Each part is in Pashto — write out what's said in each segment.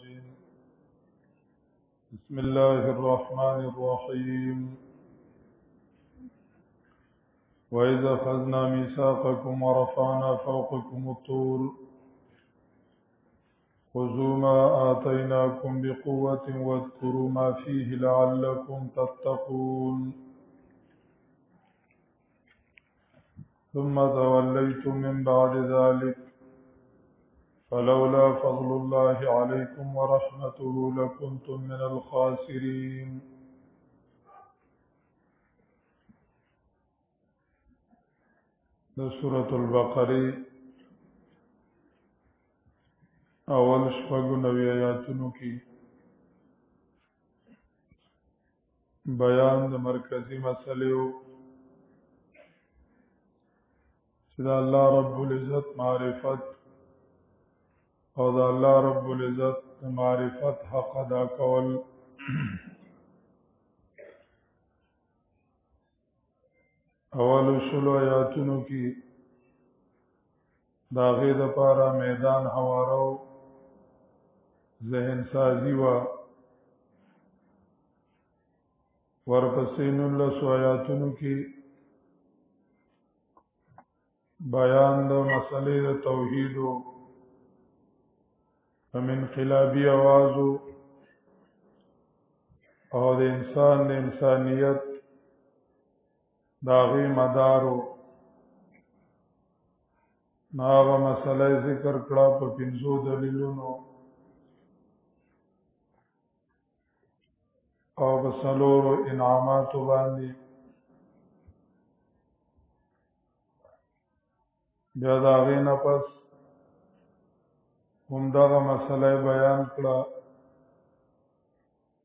الرجيم بسم الله الرحمن الرحيم وإذا أخذنا ميثاقكم ورفعنا فوقكم الطور خذوا ما آتيناكم بقوة واذكروا ما فيه لعلكم تتقون ثم توليتم من بعد ذلك فلولا فضل الله عليكم ورحمته لكنتم من الخاسرين. سورة البقرة اول شپږو نوی آیاتونو کې بیان د مرکزی مسلې چې د الله رب العزت معرفت او د الله رب العزت معرفت حق ادا کول اول شلو آیاتونو کې د هغې دپاره میدان هوارو ذهن سازی و ورپسې 19 آیاتونو کې بیان د مسلې د توحید او انقلابی आवाज او د انسان د انسانیت داغي مدارو ناغه مسله ذکر کړه په 5 دلیلونو او بسلورو انعامات باندې بیا داغي نه پس همدغه مسله بیان کړه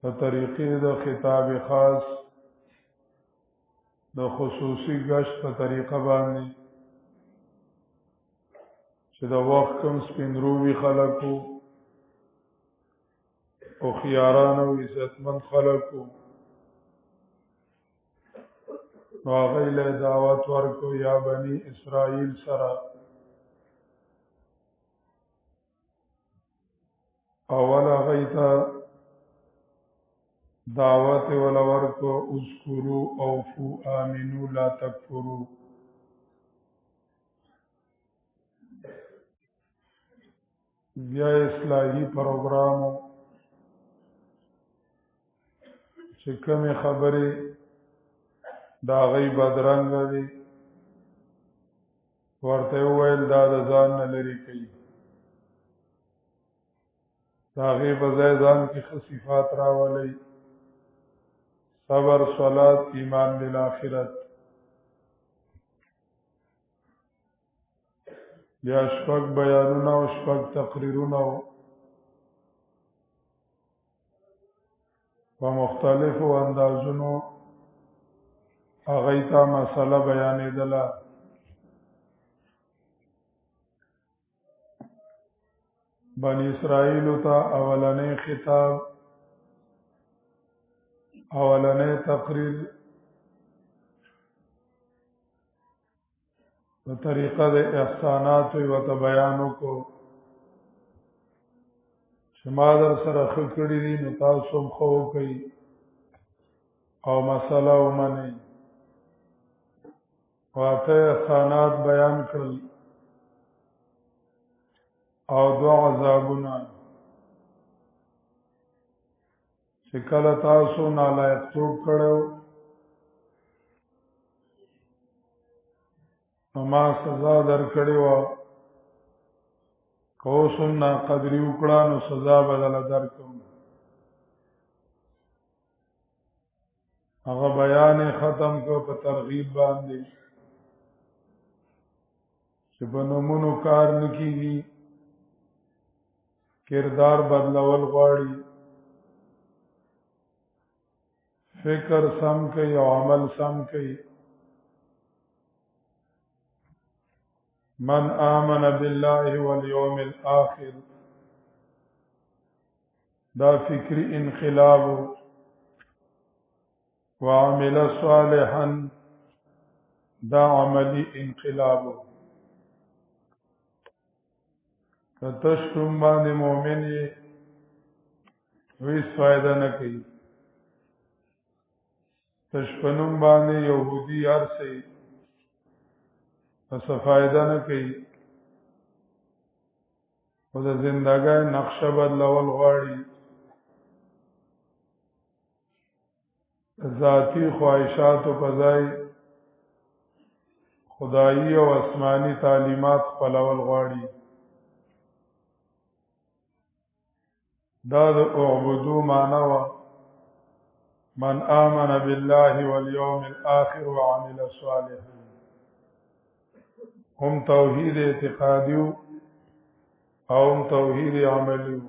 په طریقې د خطاب خاص د خصوصي گشت په طریقه باندې چې د وخت کم سپینروي خلکو او خياران او عزتمند خلکو نو هغه له دعوت ورکو یا بني اسرائیل سره اول غیتا دعوت ولورکو اذکروا اوفو آمنو لا تکفروا بیا اصلاحی پروګرامو چې کومې خبرې دا غي بدرنګ دي ورته ویل دا د ځان نه لري کوي دا غي بځای ځان کې خصيفات راولي صبر صلات ایمان بالآخرت بیا شپږ بیانونه او شپږ تقریرونه په مختلفو اندازونو هغه ته مسله بیانېدله بنی اسرائیل ته اولنې خطاب اولنې تقریر په طریقه د احسانات او ته بیانو کو چې ما در سره خکړی دي نو تاسو خو کوي او مسله ومني واته احسانات بیان کړل او دو عذابونه چې کله تاسو نالایق څوک کړو ما سزا درکړې و کو سننا قدرې وکړه نو سزا بدل درکوم هغه بیان ختم کو په ترغیب باندې چې بنمونو کار نکېږي کردار بدلول غواړي فکر سم کوي او عمل سم کوي من آمن بالله واليوم الآخر دا فکری انقلاب وعمل صالحا دا عملی انقلاب کتشتم باندې مؤمنی ویس فائدہ نه کوي تشپنم باندې يهودي ارسي پس فائدہ نه کوي او د زندګۍ نقشه بدلول غواړي ذاتی خواهشات او قضای خدایی او آسمانی تعلیمات خپلول غواړي دا د اعبدو معنا وا من آمن بالله واليوم الآخر وعمل صالحا هم توحید اعتقادی او هم توحید عملی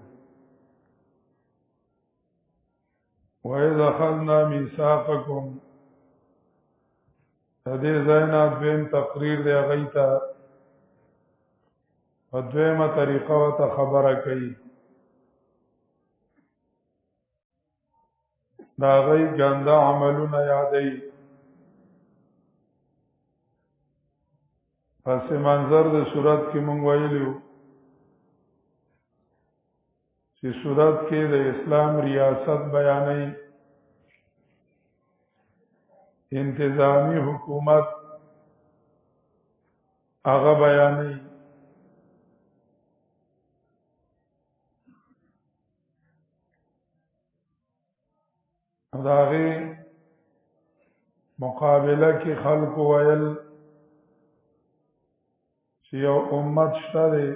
وَإِذْ أَخَذْنَا مِيثَاقَكُمْ دې ځاینا دویم تقریر دی غیتا په دویمه طریقه ته خبره کوي دا غي ګنده عملونه یادې پس منظر د صورت کې مونږ ویلو چې صورت کې د اسلام ریاست بیانې انتظامی حکومت هغه بیانې داغه مقابله کې خلق ویل چې یو امت شته دی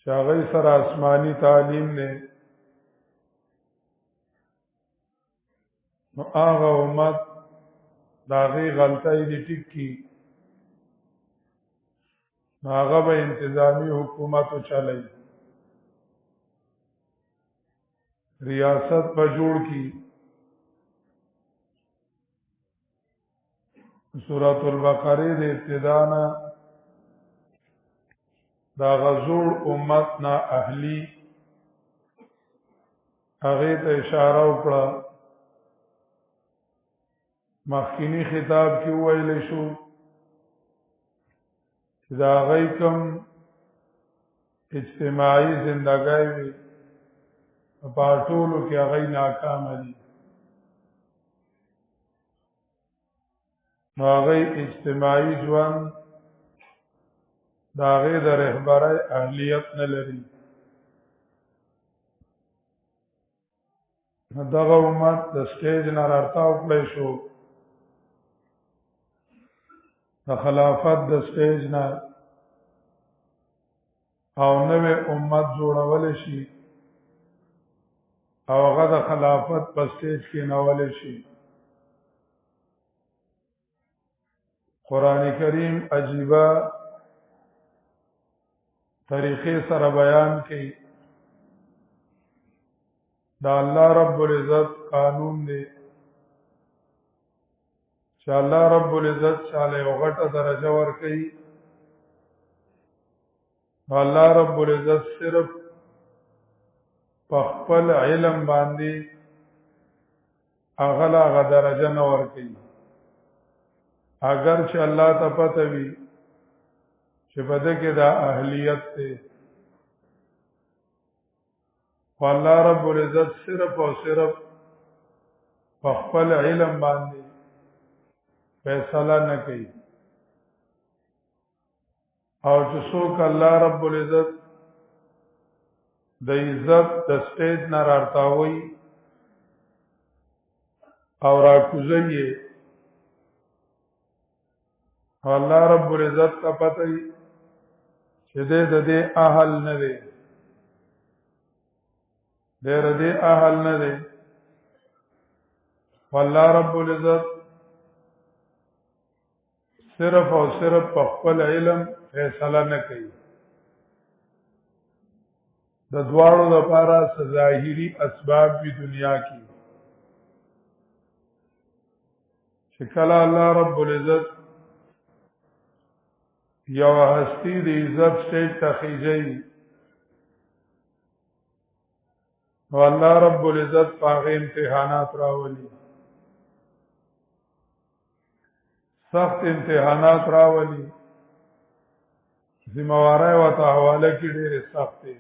چې هغه سره آسمانی تعلیم نه نو هغه امت داغه غلطۍ دي ټیک کی هغه به انتظامی حکومت چلای ریاست په جوړ کی سورۃ البقره د ابتداء دا غزور امت نا اهلی هغه ته اشاره وکړه مخکینی خطاب کې ویل شو چې دا غي کوم اجتماعي زندګۍ وي په ټولو کې هغه ناکام دي نو هغه اجتماعي ژوند دا هغه د رهبرۍ اهلیت نه لري دغه امت د سټیج نه راټاو کړی شو د خلافت د سټیج نه او نوې امت جوړول شي او هغه د خلافت په سټیج کې ناول شي قران کریم عجیبه طریقې سره بیان کړي دا الله رب العزت قانون دی چې الله رب العزت چاله یو غټه درجه ورکړي الله رب العزت صرف په خپل علم باندې اغلا غ درجه نه ورکړي اگر چې الله ته پته وي چې بده کې دا اهلیت ته والله رب العزت صرف او صرف په خپل علم باندې فیصله نه کوي او چې څوک الله رب العزت د عزت د سټیج نه راټاوي او راکوزي الله رب العزت ته پته وي چې دې اهل نه دی دې اهل نه دی والله رب العزت صرف او صرف په خپل علم فیصله نه کوي د دواړو لپاره ظاهري اسباب په دنیا کې چې کله الله رب العزت یو هستی د عزت سټیج ته خېږي والله رب العزت پاغه امتحانات راولي سخت امتحانات راولي ذمہواری او حواله کې ډېر سخت دي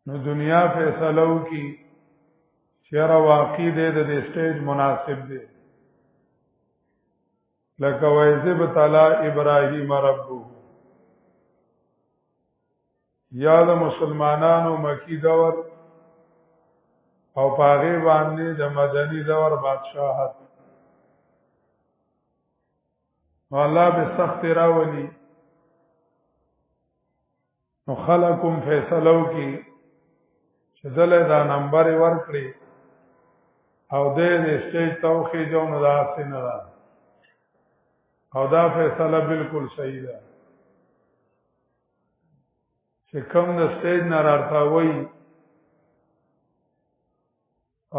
نو دنیا فیصلو کی چیر واقع دے د سټیج مناسب دے لکه ویزب تعالی ابراهیم ربو یا د مسلمانانو مکی دور او پاغي باندې د مدنی دور بادشاہت الله به سخت راولي نو خلقم فیصلو کی چې دله دا نمبر ورکړي او د سټیج توخی جو نو داسې نه ده او دا فیصله بالکل صحیح ده چې کوم د سټیج نه راځي وای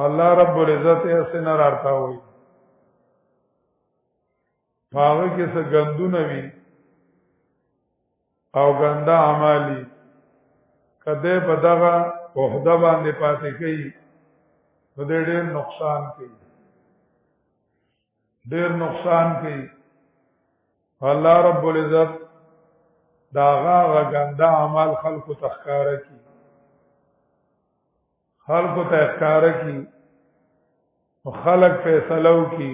الله رب العزت یې سن راځي وای هغه کې څه ګندونه وي او ګنده اعمالي کده په دغه عہده باندې پاتې کوي نو ډېر نقصان کوي ډېر نقصان کوي الله رب العزت داغه غنده عمل خلقو تخکاره کی خلقو تخکاره کی خلق فیصلو کی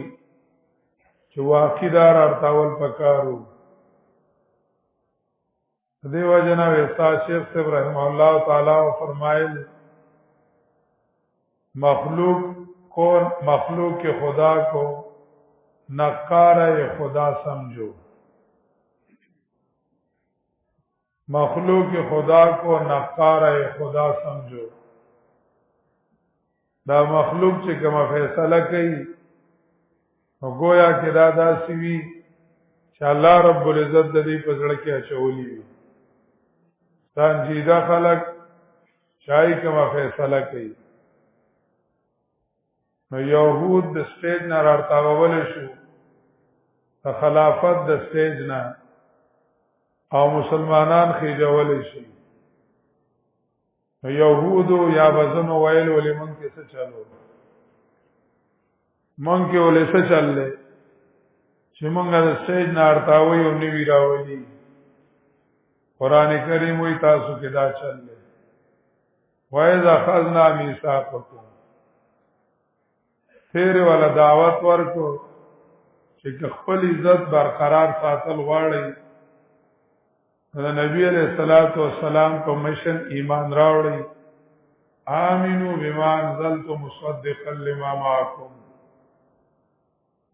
چې واقعدار ارتاول پکارو دیو جنا ویسا شیخ صاحب رحمه الله تعالی فرمایل مخلوق کے خدا کو نقارہ خدا سمجھو مخلوق خدا کو نقارہ خدا سمجھو دا مخلوق چې کومه فیصله کوي نو گویا کې دا داسې وي چې الله رب العزت د دې په زړه کې اچولي وي سنجیده خلق چای کومه فیصله کوي نو یهود د سټیج نه راټاول شو د خلافت د سټیج نه او مسلمانان خېجول شي یهودو یا وزنو ویل ولې مونږ کې څه چلو مونږ کې ولې څه چللې چې مونږ د سټیج نه ارتاوي او نیوی راولي قران کریم وی تاسو کې دا چللې وایذ اخذنا میثاقکم تیر ولا دعوت ورکو چې خپل عزت برقرار ساتل غواړي د نبی علیہ الصلوۃ والسلام په مشن ایمان راوړي امنو بما انزلت مصدقا لما معكم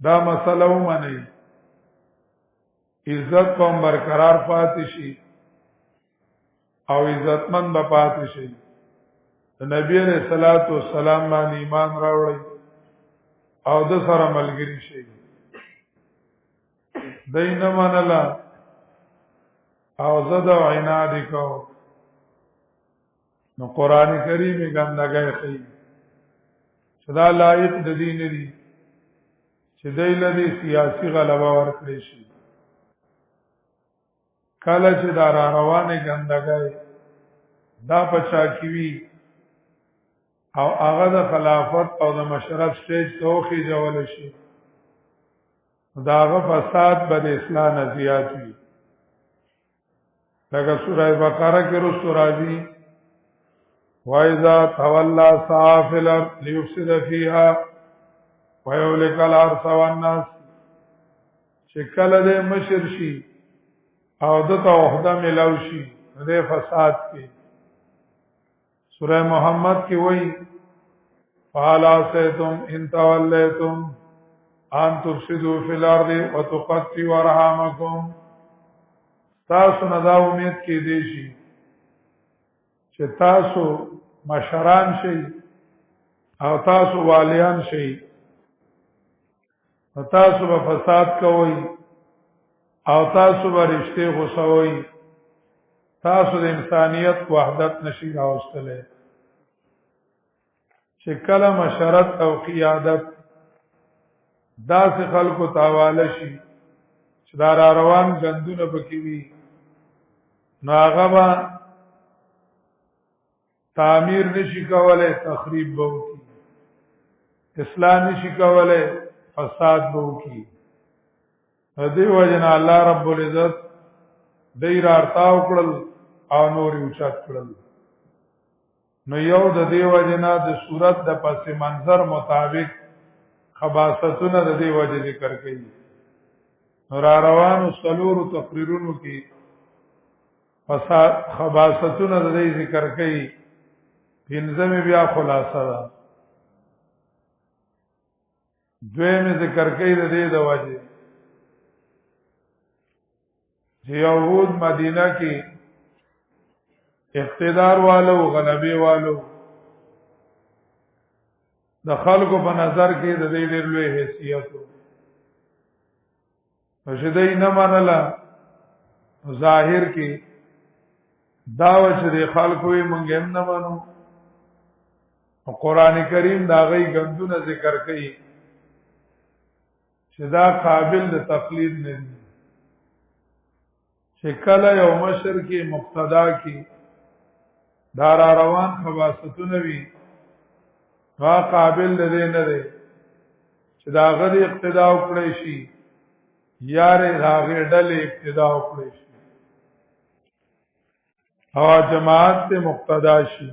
دا مسله ومني عزت په برقرار پاتې شي او عزتمن به پاتې شي د نبی علیہ الصلوۃ والسلام باندې ایمان راوړي او د سره ملګری شي دینه منلا او زد و عناد کو نو قرآن کریم گندگی خی صدا لائق د دین دی چې دی لدی سیاسی غلبه ورکړي شي کله چې دا روانه گندگی دا پچا کیوی او هغه د خلافت او د مشرف سټیج توخی جوړ شي داغه فساد بد اسلام زیات وي لکه سورہ بقرہ کې رسو راځي وَإِذَا تَوَلَّى سَعَىٰ فِي الْأَرْضِ لِيُفْسِدَ فِيهَا وَيُهْلِكَ الْحَرْثَ وَالنَّسْلَ چې کله دې مشر شي او دته عہده ملو شي دې فساد کې سورہ محمد کې وایي فَهَلْ عَصَيْتُمْ إِن تَوَلَّيْتُمْ أَن تُفْسِدُوا فِي الْأَرْضِ وَتُقَطِّعُوا أَرْحَامَكُمْ تاسو نه دا امید کې دی شي چې تاسو مشران شي او تاسو والیان شي او تاسو به فساد کوئ او تاسو به رشته غوسوئ تاسو د انسانیت وحدت نشي راوستلی چې کله مشرت او قیادت داسې خلکو تاواله شي چې دا روان غندونه پکې وي نو هغه به تعمیر نشي کولای تخریب به وکړي اصلاح نشي کولای فساد به وکړي دې وجنه الله رب العزت دې رارتاو کړل او نور اوچت کړل نو یو د دې وجنا د صورت د پس منظر مطابق خباستونه د دې وجه ذکر کړي نو را روانو څلورو تقریرونو کې خباستونه د دې ذکر کړي پنځمه بیا خلاصه ده دویمه ذکر کړي د دې د وجه چې یهود مدینه کې اقتدار والو غلبه والو د خلکو په نظر کې د دې ډېر لوی حیثیت او چې دې نه منله ظاهر کې دا چې د خلکو یې مونږ هم نه منو او قران کریم دا غي غندونه ذکر کوي چې دا قابل د تقلید نه دي چې کله یو مشر کې مقتدا کې دار روان خواستونه وي وا قابل دې نه دی چې دا غدي اقتدا وکړي شي یاره راغې ډلې اقتدا وکړي شي او جماعت ته مقتدا شي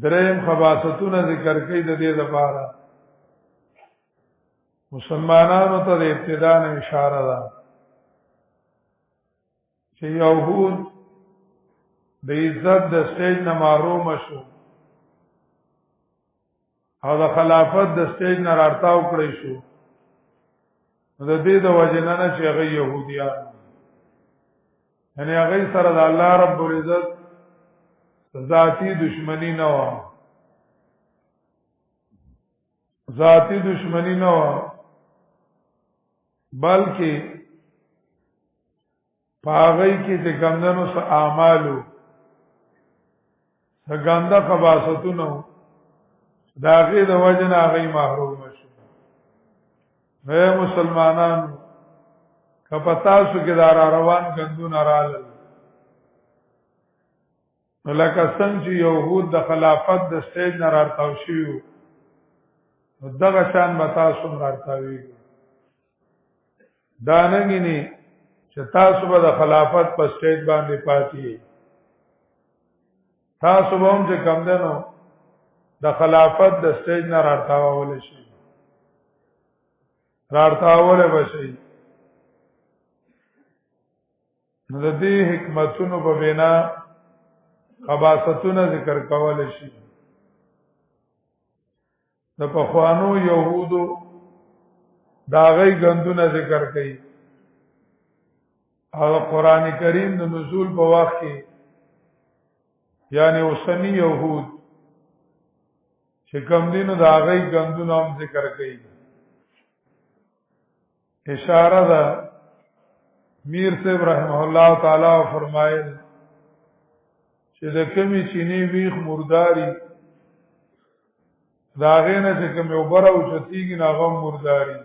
دریم خواستونه ذکر کوي د دې لپاره مسلمانانو ته د ابتدا نه اشاره ده چې یهود د عزت د سټیج نه محروم شو او د خلافت د سټیج نه راټاو کړی شو د دې د وجنانه چې هغه يهوديان یعنی هغه سره د الله رب العزت ذاتی دشمنی نه و ذاتی دشمنی نه و بلکې پاغی کې چې ګمندنو سره اعمالو څنګه خباستونو داغه د وجنه هغه محروم شو اے مسلمانانو کپتاسو کې دار روان غندون رااله لکه څنګه چې يهود د خلافت د سټیج نه راټاو شيو دغه شان متاسو راټاوي دا نګینی چې تاسو به د خلافت په سټیج باندې پاتې تاسو به هم چې کم دنو د خلافت د سټیج نه راټاول شي راټاول به شي نو د دې حکمتونو په بنا خباستونه ذکر کول شي د پخوانو يهودو داغی غندونه ذکر کړي او قران کریم د نزول په وخت کې یعنی اوسنی يهود چې کوم دینو داغی غندونه هم ذکر کړي اشاره ده میر صاحب رحمه الله تعالی فرمایل چې د کمی چینی ویخ مرداری داغه نه چې کوم یو بره او چتیږي ناغه مرداری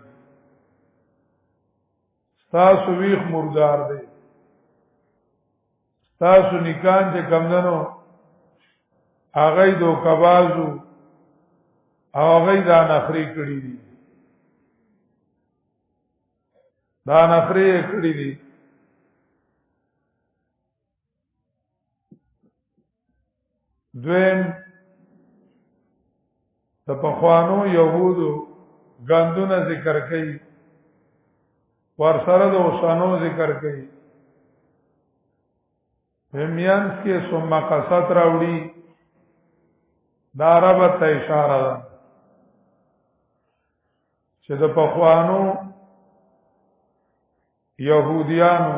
تاسو ویخ مردار دی تاسو نکان چې کمدنو هغه دو کبازو او هغه دا نخري کړی دي دا نخري کړی دي دویم د پخوانو يهودو غندونه ذکر کړي ورسره د اوسانو ذکر کړي همیانس کې ثم قصت راوړي دا ربط ته اشاره ده چې د پخوانو يهوديانو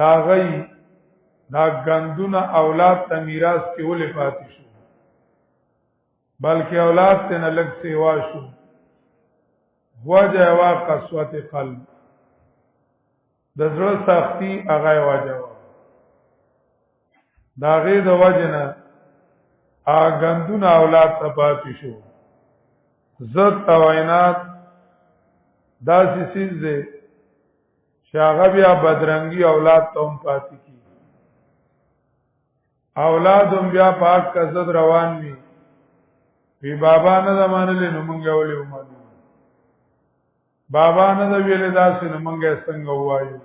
دا غي دا غندونه اولاد ته میراث کې ولې پاتې شو بلکې اولاد ته نه لګ سیوا شو وجه وا قسوت قلب د زړه سختي هغه وجه دا غي د وجنه اغندون اولاد ته پاتې شو زت توینات دا سیز دے شاغه بیا بدرنګي اولاد ته هم پاتې کی اولادم بیا پاک کزد روان وي وی بابا نه زمانه له مونږ ولې ومنو بابا نه د ویلې داسې نه مونږه څنګه وایو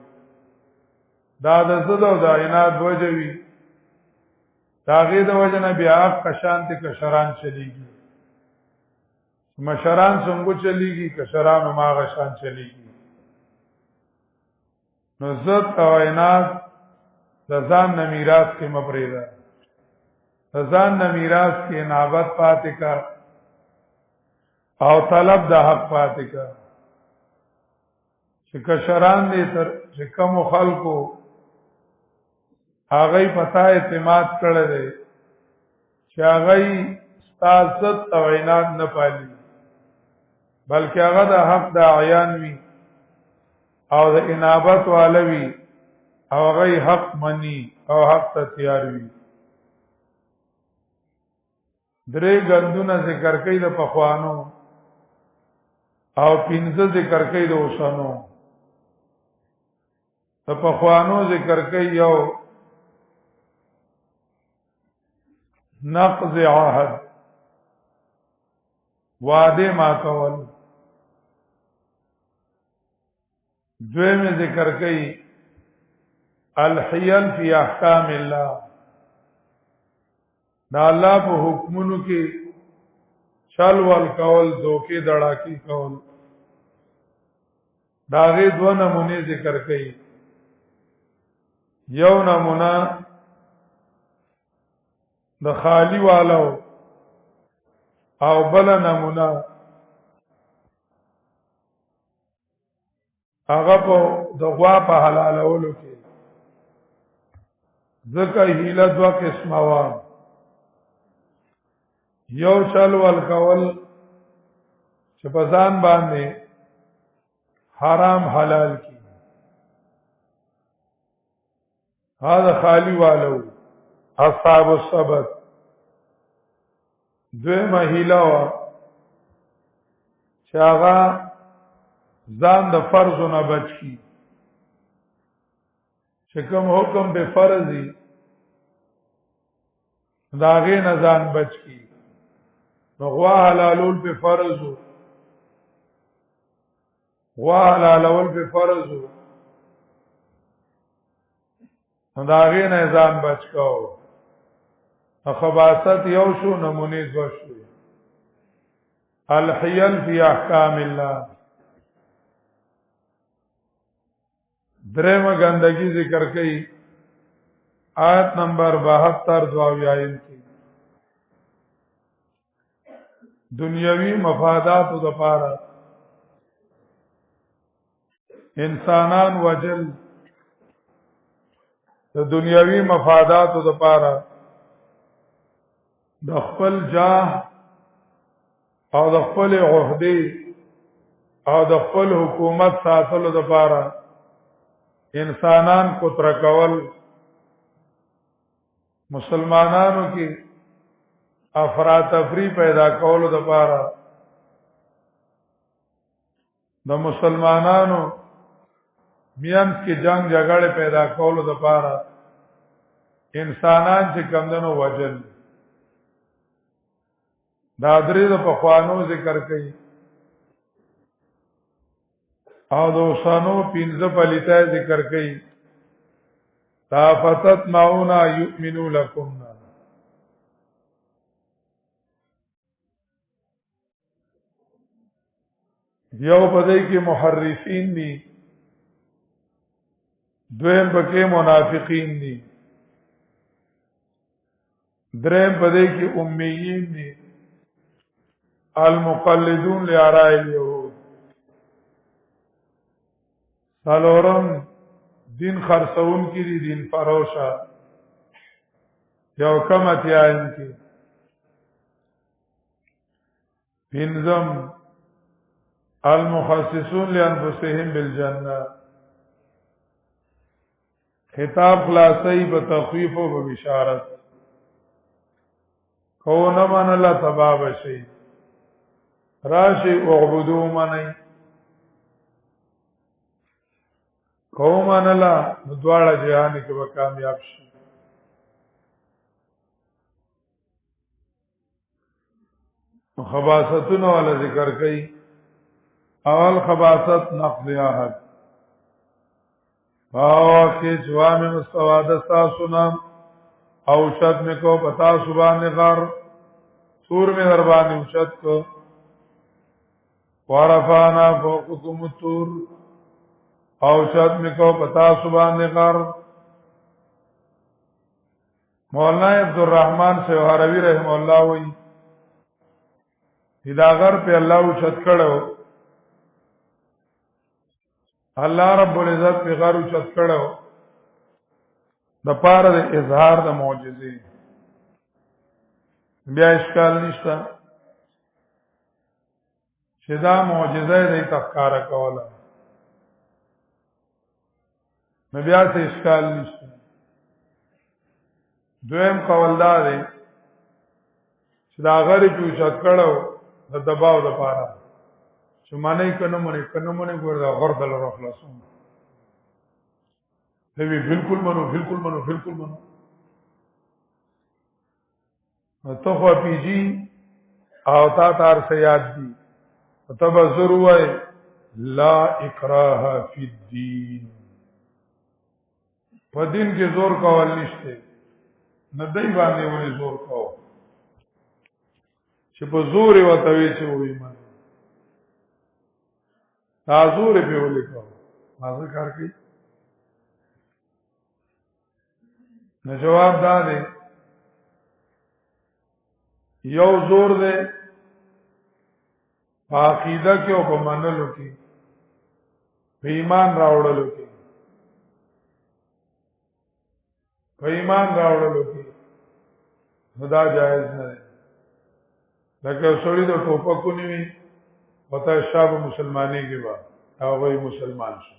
دا د زد او د عناد وجوي دا غي د وجنه بیا قشانت کشران چلیږي مشران څنګه چلیږي کشران ما غشان چلیږي نو زد او عناد د ځان نه میراث کې مبریدا د ځان نه میراث کې نابت پاتې کا او طلب د حق پاتې کا چې کشران دې تر چې کوم خلکو هغه پتا اعتماد کړل دي چې هغه ستاسو او عناد نه پالي بلکې هغه د حق د عیان وي او د انابت والوي او هغه حق مني او حق ته تیار وي درې غندونه ذکر کوي د پخوانو او پنځه ذکر کوي د اوسانو د پخوانو ذکر کوي یو نقض عهد وعده ما کول دویم ذکر کوي الحیل فی احکام الله دا الله په حکمونو کې چل ول کول دوکې دړاکی کول دا غي دو نمونه ذکر کوي یو نمونه د خالی والو او بل نمونه هغه په د غوا په حلالولو کې ځکه هیله دوه قسمه و یو چل ول کول چې په ځان باندې حرام حلال کی هذا خالی والو اصحاب السبت دویمه هیله و چې هغه ځان د فرضو نه بچ کی چې کوم حکم به فرضي داغه نه ځان بچ کی نو غوا حلالول په فرضو غوا حلالول په فرضو داغه نه ځان بچ کو خباست یو شو نمونه دو شو الحیل فی احکام الله درېمه ګندګي ذکر کړي آیت نمبر 72 دعاویاین کی دنیاوی مفادات د پاره انسانان وجل د دنیاوی مفادات د پاره د خپل جاه او د خپل عہدې او د خپل حکومت ساتلو د پاره انسانان کو ترکول مسلمانانو کې افراطفری پیدا کولو د پاره د مسلمانانو میانس کې جنگ جګړه پیدا کولو د پاره انسانان چې کمندونو وجل دا درې د پخوانو ذکر کوي او دوسانو پینځه پلیته ذکر کوي تافتت معونا یؤمنو لکم یو پدې کې محرفین دي دویم پکې منافقین دي دریم پدې کې امیین دي المقلدون لآراء اليهود سالورم دین خرسون کی دی دین فروشا یو کم اتیائن کی پینزم المخصصون لانفسهم بالجنہ خطاب خلاصی بتخویف و ببشارت کونمان اللہ تباب شئی راشی اعبدو منی قومان اللہ ندوارا جہانی کے وہ کامیاب شي خباستون والا ذکر کئی اول خباست نقض عهد باو کې جوام مستواد تاسونا او شد میں کو پتا سبحان غر سور میں دربان اوچت کو ورفانا فوقکم الطور او شد میں کو پتا سبحان غر مولانا عبدالرحمن سے عربی رحم اللہ وی ہداغر پہ اللہ اوچت کڑو اللہ رب العزت پہ غر اوچت کڑو د پاره د اظهار د معجزې بیا اشکال نشته چې دا معجزه د تذکر کوله نو بیا څه اشکال نشته دویم قول دا دی چې دا غری په چت کړو د دباو د پاره چې معنی کنه مونږ ګور دا غردل رخلاصون نبی بالکل منو تو خو پی جی او تا تار سیاد دی تب ضرور لا اکراہ فی الدین په دین کې زور کول نشته نه دای باندې ولې زور کاو چې په زور وتوي چې وې ما تا زور په ولې کاو ما کار کوي نو جواب دا دی یو زور دی په عقیده کې او په منلو کې په ایمان راوړلو کې دا جایز نه دی لکه سړی د ټوپکو نیوي پته شاب مسلمانی کې با هغه مسلمان شو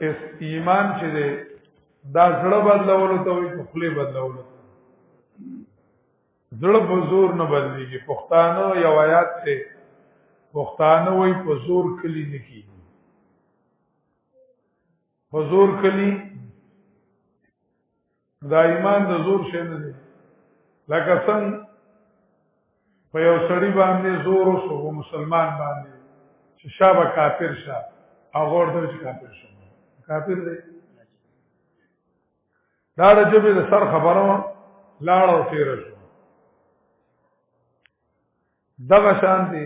اس ایمان چې دی دا زړه بدلولو ته وي خپل بدلولو زړه په زور نه بدلېږي پښتانه یو آیات ته پښتانه وي په زور کلی نه کیږي په زور کلی دا ایمان د زور شي نه دی لکه څنګه په یو سړی باندې زور وسو مسلمان باندې چې شابه کافر شه هغه ورته چې کافر شه کافر دی دا د جبه د سر خبرو لاړ او تیر شو دغه شانتي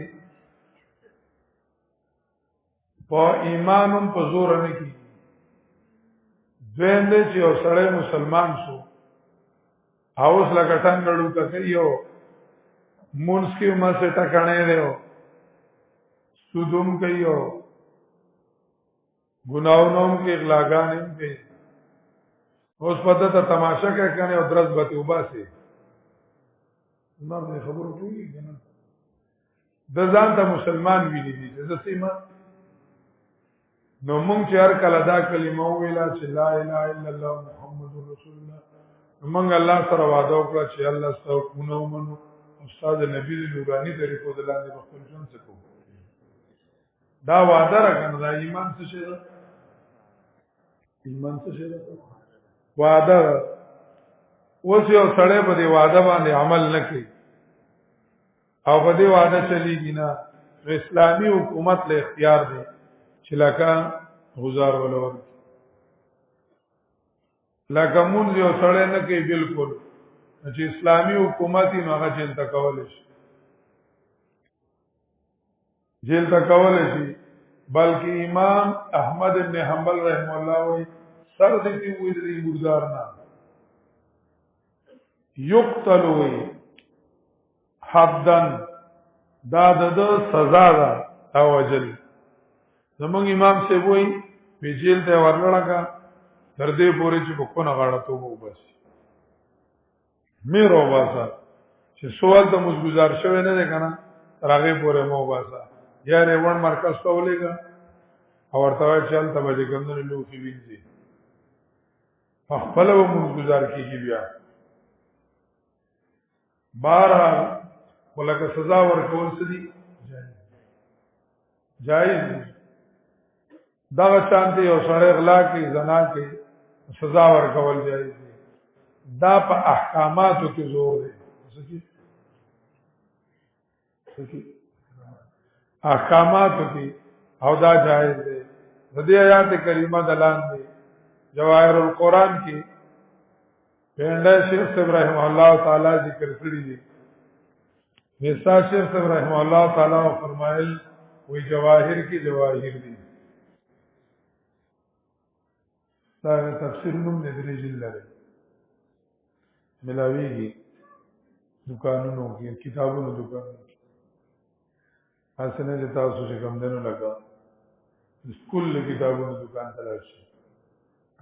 په ایمانم په زور نه کی دویم دې چې او سړی مسلمان شو اوس لکه څنګه کوي یو مونږ کې مسه ټکانې دیو سودوم کوي او ګناونوم کې اغلاګانې کوي اوس پته ته تماشا کوي کنه او درز به وباسي نو دې خبرو کوي کنه د ځان ته مسلمان ویلي دي چې سیمه نو مونږ چې هر کله دا کلمه ویلا چې لا اله الا الله محمد رسول الله مونږ الله سره وعده وکړه چې الله ستاسو کونو منو استاد نبی نورانی طریقو دلاندې خپل ژوند څخه دا وعده راکنه دا ایمان څه شي وعده اوس یو سړی په دې وعده باندې عمل نه کوي او په دې وعده چلیږي نه اسلامي حکومت له اختیار دی چې لکه غزار ولور لکه مونږ یو سړی نه کوي بالکل چې اسلامي حکومت یې هغه جیل ته کولای شي بلکې امام احمد ابن حنبل رحم الله وی سر دې وی دې مردار نه یقتل وی حدن دا د سزا ده او اجل زمونږ امام سی وی په جیل ته ورلړګه تر دې پورې چې په کونه غاړه ته وو بس میرو باسا چې سوال ته مزګزار شوی نه دی کنه راغې پورې مو باسا یا ریوان مرکز ته ولېګا او ورته چل ته به ګندنه لوخي وینځي خپل و مزګزار کیږي بیا بارا ولکه سزا ورکول سدي جائز دا شانتي او سره اغلا کې زنا کې سزا ورکول جائز دي دا په احکاماتو کې زور دی احکاماتو کې او دا جائز دی د دې آیات کریمه دلان دی جواهر القرآن کې پنده شیخ ابراهیم الله تعالی ذکر کړی دی ویسا شیخ ابراهیم الله تعالی فرمایل وی جواهر کی جواهر دی دا تفسیر نوم دې درې جلد لري ملاویږي دکانونو کې کتابونو دکانونو کې حسنه د تاسو چې کوم دنو لگا سکول کتابونو دکان ته راشي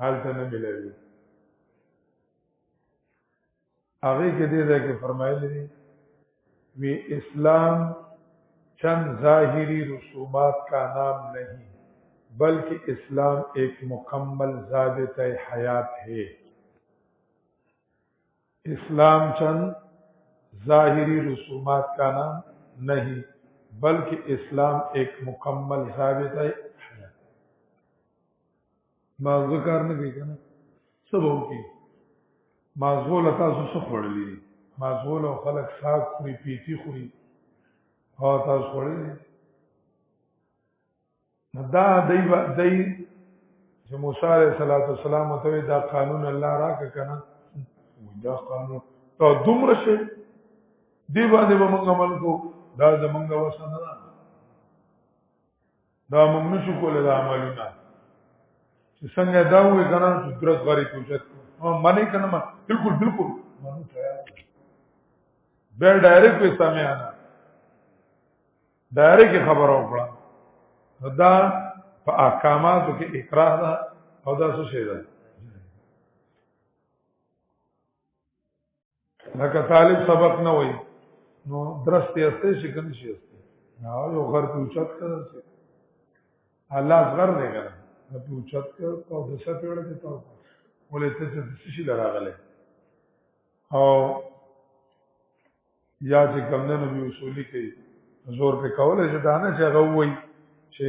حالته نه ملاوي هغه کې دې ده کې فرمایلی دي وی اسلام چند ظاہری رسومات کا نام نہیں بلکہ اسلام ایک مکمل ضابطۂ حیات ہے اسلام چند ظاہری رسومات کا نام نہیں بلکہ اسلام ایک مکمل ضابطۂ حیات مازغه کار نه کوي کنه سبو کی مازغه لتا سو خړلې مازغه له خلق ساق خوري پیتی خوري او تاسو خوري دا دی چې موسی علیہ السلام ته دا قانون الله راک کنه دا قانون ته دومره شي دی باندې موږ عمل کو دا زمونږ وسنه دا موږ نشو کولای دا عملونه چې څنګه دا وې کنه چې درس غری کوچت او معنی کنه ما بالکل مانو تیار به ډایرکټ په سمعنا ډایرکټ خبر وکړه دا په احکاماتو کې اکراه ده او دا څه شی ده لکه طالب سبق نه وای نو درسته استه شي کنه شي استه نو یو غر په اوچت کړه الله غر نه کړه په اوچت کړه او د څه پیړه ته تاو ولې ته څه شي لراغله او یا چې کمنه نبی اصولي کوي زور په کوله چې دانه چې هغه وای چې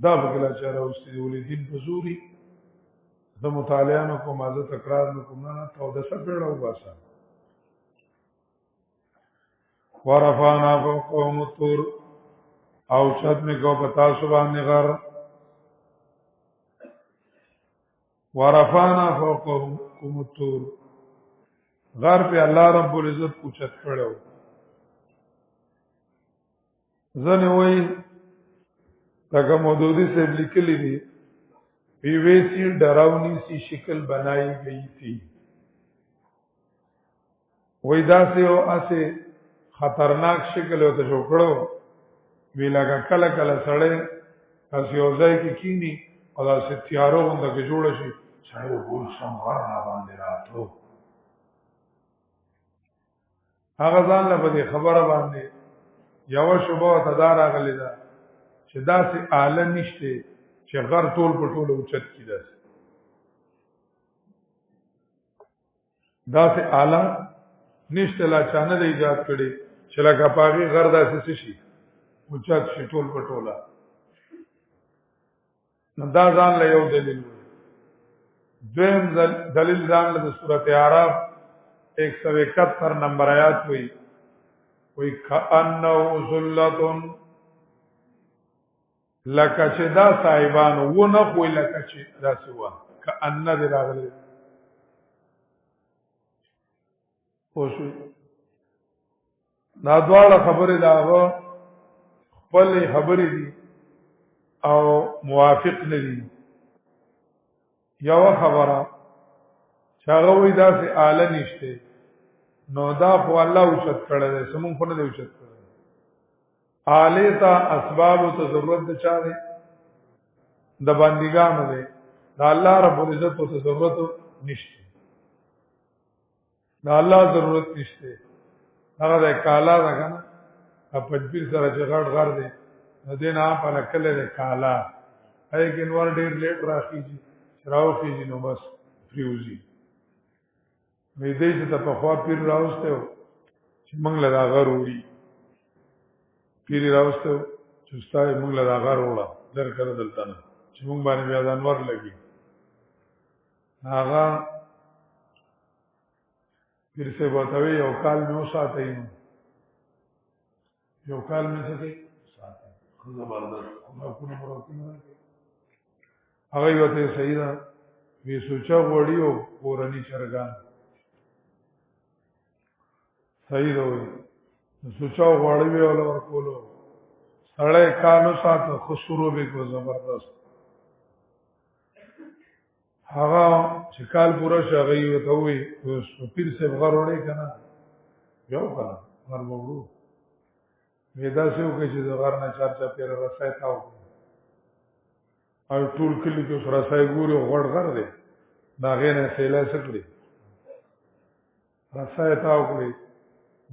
دا بګلا چې راوستي ولې دین په زوري د مطالعانو کو مازه تکرار نو کوم نه او د څه پیړه وباسه ورفانا فوقهم الطور او شد میں کو پتا سبحان غر ورفانا فوقهم الطور غر پہ اللہ رب العزت اوچت کړو ځنه وای لکه مودودی سے لیکلی دی پی ویسی ڈراؤنی سی شکل بنائی گئی تھی وای دا سے او اسه خطرناک شکل ہوتا جوړو وی لگا کله کله سړی اس یو ځای کې کینی او دا ستیارو غونډه کې جوړ شي سړی ګول سم غر نه باندې راتلو هغه ځان له بده خبره باندې یو شوبه تدار غلی دا چې داسې آله نشته چې غر ټول په ټول اوچت کی داسې آله نشته لا چانه د ایجاد کړي چې لکه پاغي غر داسې شي اوچت شي ټول په ټوله نو دا ځان له یو دلیل دویم دلیل ځان له سورۃ اعراف 171 نمبر آیات وی کأنه ذلة لکه چې دا صاحبانو و نه خوی لکه چې دا سوا کأنه دی راغلی پوښوي دا دواړه خبرې دا خپل خبرې دي او موافق نه دي یو خبره چې هغه وې داسې آله نشته نو دا خو الله اوچت کړی دی سمون خو نه دی اوچت کړی آله ته اسباب ته ضرورت د چا دی د بندګانو دی دا الله رب العزت ته ضرورت نشته دا الله ضرورت نشته هغه د کالا ده کنه په پیر سره چې غړ غړ دی نو دین په نکله ده کالا هغه کې نور ډیر لیټ راخیږي راوخیږي نو بس فریوزي مې دې چې په خوا پیر راوسته چې موږ له غر وړي پیر راوسته چې ستای موږ له غر وړه در کړه دلته چې موږ باندې بیا ځانور لګي هغه پیر سے بتاوي یو کال مې وساته یو کال مې څه کوي ساته زبردست خو کو نه هغه وته صحیح ده وی سوچا وړیو کورنی چرګان صحیح ده وی سوچا وړیو ول ورکولو سړی کانو ساتو خسرو به کو زبردست هغه چې کال پورا شغی وته وی پیر سے غرونه کنه یو کنه غر وړو ودا سه وکړي چې د غر نه چار چا پیر رسای تاو او ټول کلی کې سره سای ګوري غړ غر دی دا غینه سیلا سکړي رسای تاو کړی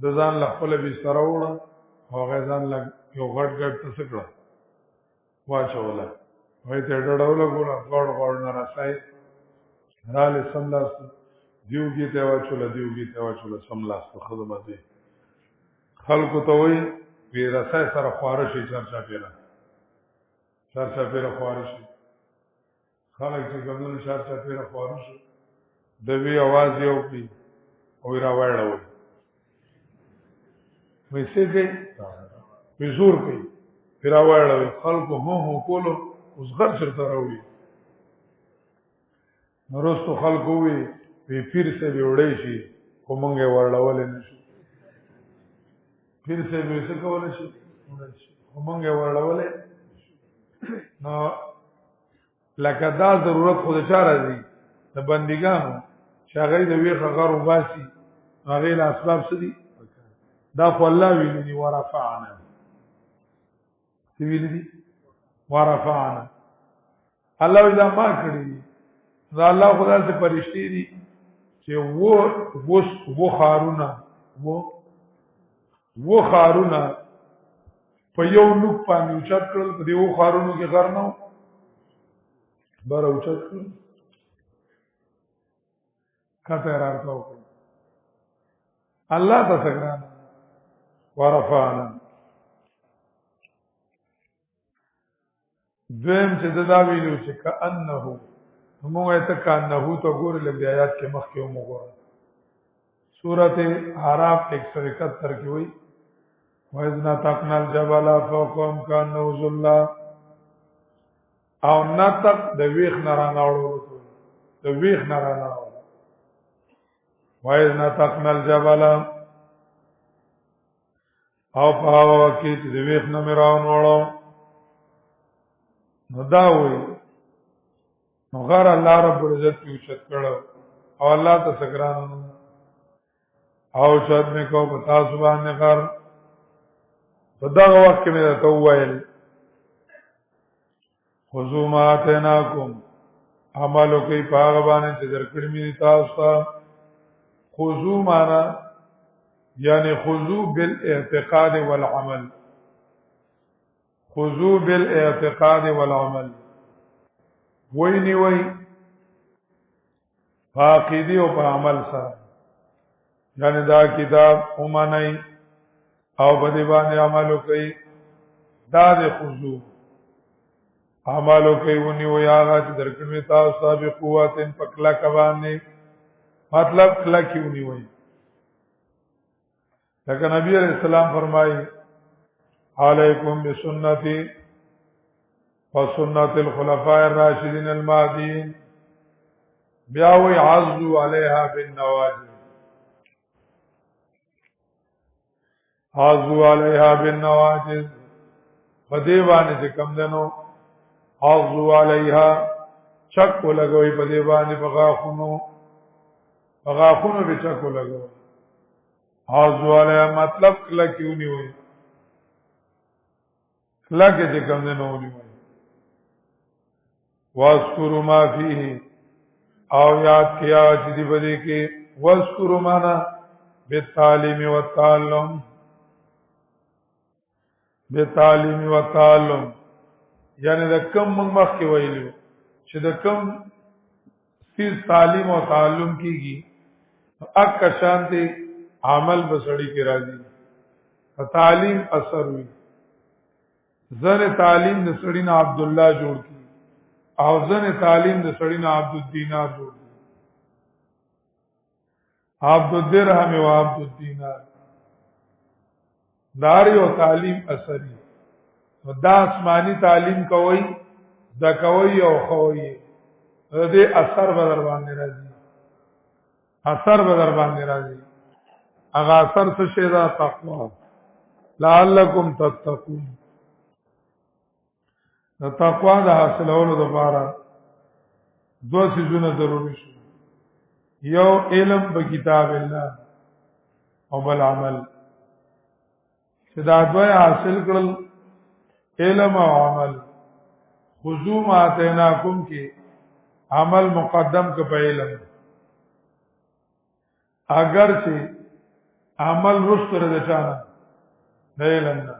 د ځان له خپل بستر وړه او غزان له یو غټ غټ تسکړه واچوله وای ته ډډوله ګوره غړ نه رسای راله سملاس دیوګي ته واچوله سملاس په خدمت دي خلکو ته وای وی رسای سره خوارشي چرچا پیرا خوارشي خلک چې ګمنو چرچا پیرا خوارشي د وی आवाज یو کی او را وایړو وی څه کوي وی زور کوي را وایړو خلکو هو کولو اوس غر چرته راوړي نورستو خلکو وی پیر سے وړي شي کومنګ ورړول نه شي پیر سے به څه کول شي کومنګ ورړول نو لکه دا ضرورت خود چا راځي د بندګانو شاغې د وی غر وباسي هغه له اسباب سدي دا خو الله ویلي دي ورفعنا ویلي دي ورفعنا الله اذا ما کړی دا الله خدای سے پرشتي دي چې و خارونه و خارونه په یو نوک باندې اوچت کړل په دې و خارونو کې غر نه بار اوچت کړل کته راځو الله تسګران ورفعنا دویم چې دا ویلو چې کأنه موږ ته کأنه ته ګورل د آیات کې مخکې وګورئ سورته اعراف 171 کې وایي وَإِذْ نَتَقْنَا الْجَبَلَ فَوْقَهُمْ كَأَنَّهُ ظُلَّةٌ او نتق د ویخ نه راناوړو د ویخ نه راناوړو وَإِذْ نَتَقْنَا الْجَبَلَ او په هغه کې چې د ویخ نه راونوړو نو دا وایي نو غر الله رب العزت کی اوچت کړو او الله ته سګران او چت می کو پتا سبحان غر په دا وخت کې مې ته وویل خذو ما اتیناکم عملو کوي پاغه باندې چې درکړې مې تاسو ته خذو معنا یعنی خذو بالاعتقاد والعمل خذو بالاعتقاد والعمل ویني وای عقیده او په عمل سره یعنی دا کتاب اومنای او په دې باندې عمل کوي دا د خضوع عمل کوي ونی وای هغه چې درکړې تاسو به قوت په کلا کوانه مطلب کلا کیونی وای لکه نبی علیہ السلام فرمایي علیکم بسنتی وسنت الخلفاء الراشدين المهديين بیاوی عضو علیها بالنواجذ عضو علیها بالنواجذ بدیوانی چې کم دنو عضو علیها چک لګوي بدیوانی بغاخونو به چک لګوي عضو علیها مطلب کله کیونی وي کله کې چې کم دنو ونی وي واذکروا ما فيه او یاد کیا چې دی بده کې واذکروا معنا بالتعلیم والتعلم بالتعلیم والتعلم یعنی د کم مخ کې ویلو چې د کم سیز تعلیم او تعلم کیږي اک شانتي عمل بسړی کې راځي تعلیم اثر وي زره تعلیم د سړی نه عبد الله جوړ کی او ځنه تعلیم د سړی نه عبد الدینار جوړ عبد الدرهم او عبد الدینار داری او تعلیم اثری دا آسمانی تعلیم کوي دا کوي او خوي دې اثر به در باندې راځي اثر به در باندې راځي هغه اثر څه شي دا تقوا لعلکم تتقون د تقوا د حاصلولو لپاره دوه سيزونه ضروري شي یو علم په کتاب الله او بل عمل چې دا دوی حاصل کړل علم او عمل خذو ما اتیناکم کې عمل مقدم که په علم اگر چې عمل رستر د چانه د علم نه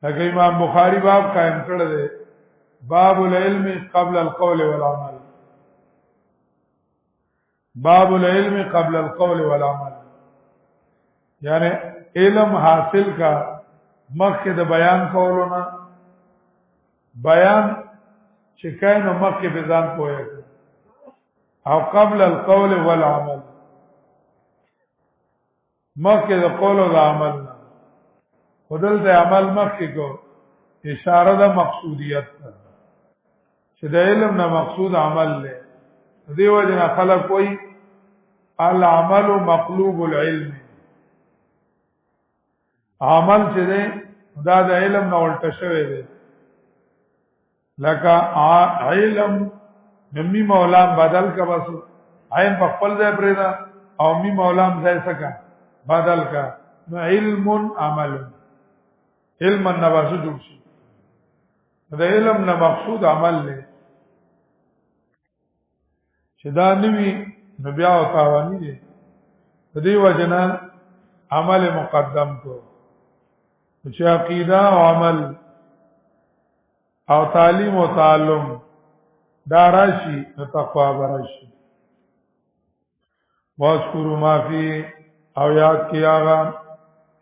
لکه امام بخاری باب قائم کړی دی باب العلم قبل القول والعمل باب العلم قبل القول والعمل یعنی علم حاصل کا مخکې د بیان کولو نه بیان چې کاینو مخکې به ځان پوهه او قبل القول والعمل مخکې د قول او د عمل نه خدل د عمل مخکې کو اشاره د مقصودیت ته چې د علم نه مقصود عمل له دیو جن خلق کوئی العمل مقلوب العلم عمل چې دی دا د علم نه الټه شوی دی لکه علم می مولام بدل کا بس عین په خپل ځای پرېدا او می مولام ځای سکا بدل کا نو علم عمل علم النواس جوړ شي د علم نه مقصود عمل نه چې دا نوی نبي او تاوانی دي د دې وجنا عمل مقدم کو چې عقیده او عمل او تعلیم او تعلم دا راشي د تقوا براشي واذکروا ما فی او یاد کیاغا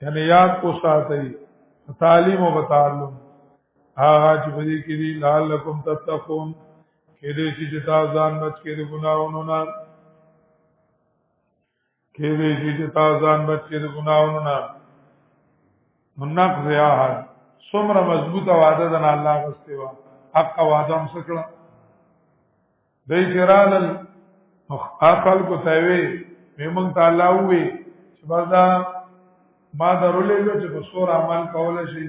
یعنی یاد کو ساتي تعلیم او تعلم هغه چې بدی کړي لعلکم تتقون کې دې چې تاسو ځان بچ کې د ګناہوں نه کې دې چې تاسو ځان بچ کې د ګناہوں نه منق زیاحت څومره مضبوطه وعده ده الله غستوا حق وعده هم سکړه دای چرال عقل کو تاوی میمون تعالی وی چې بازا ما درولې چې په سور عمل کول شي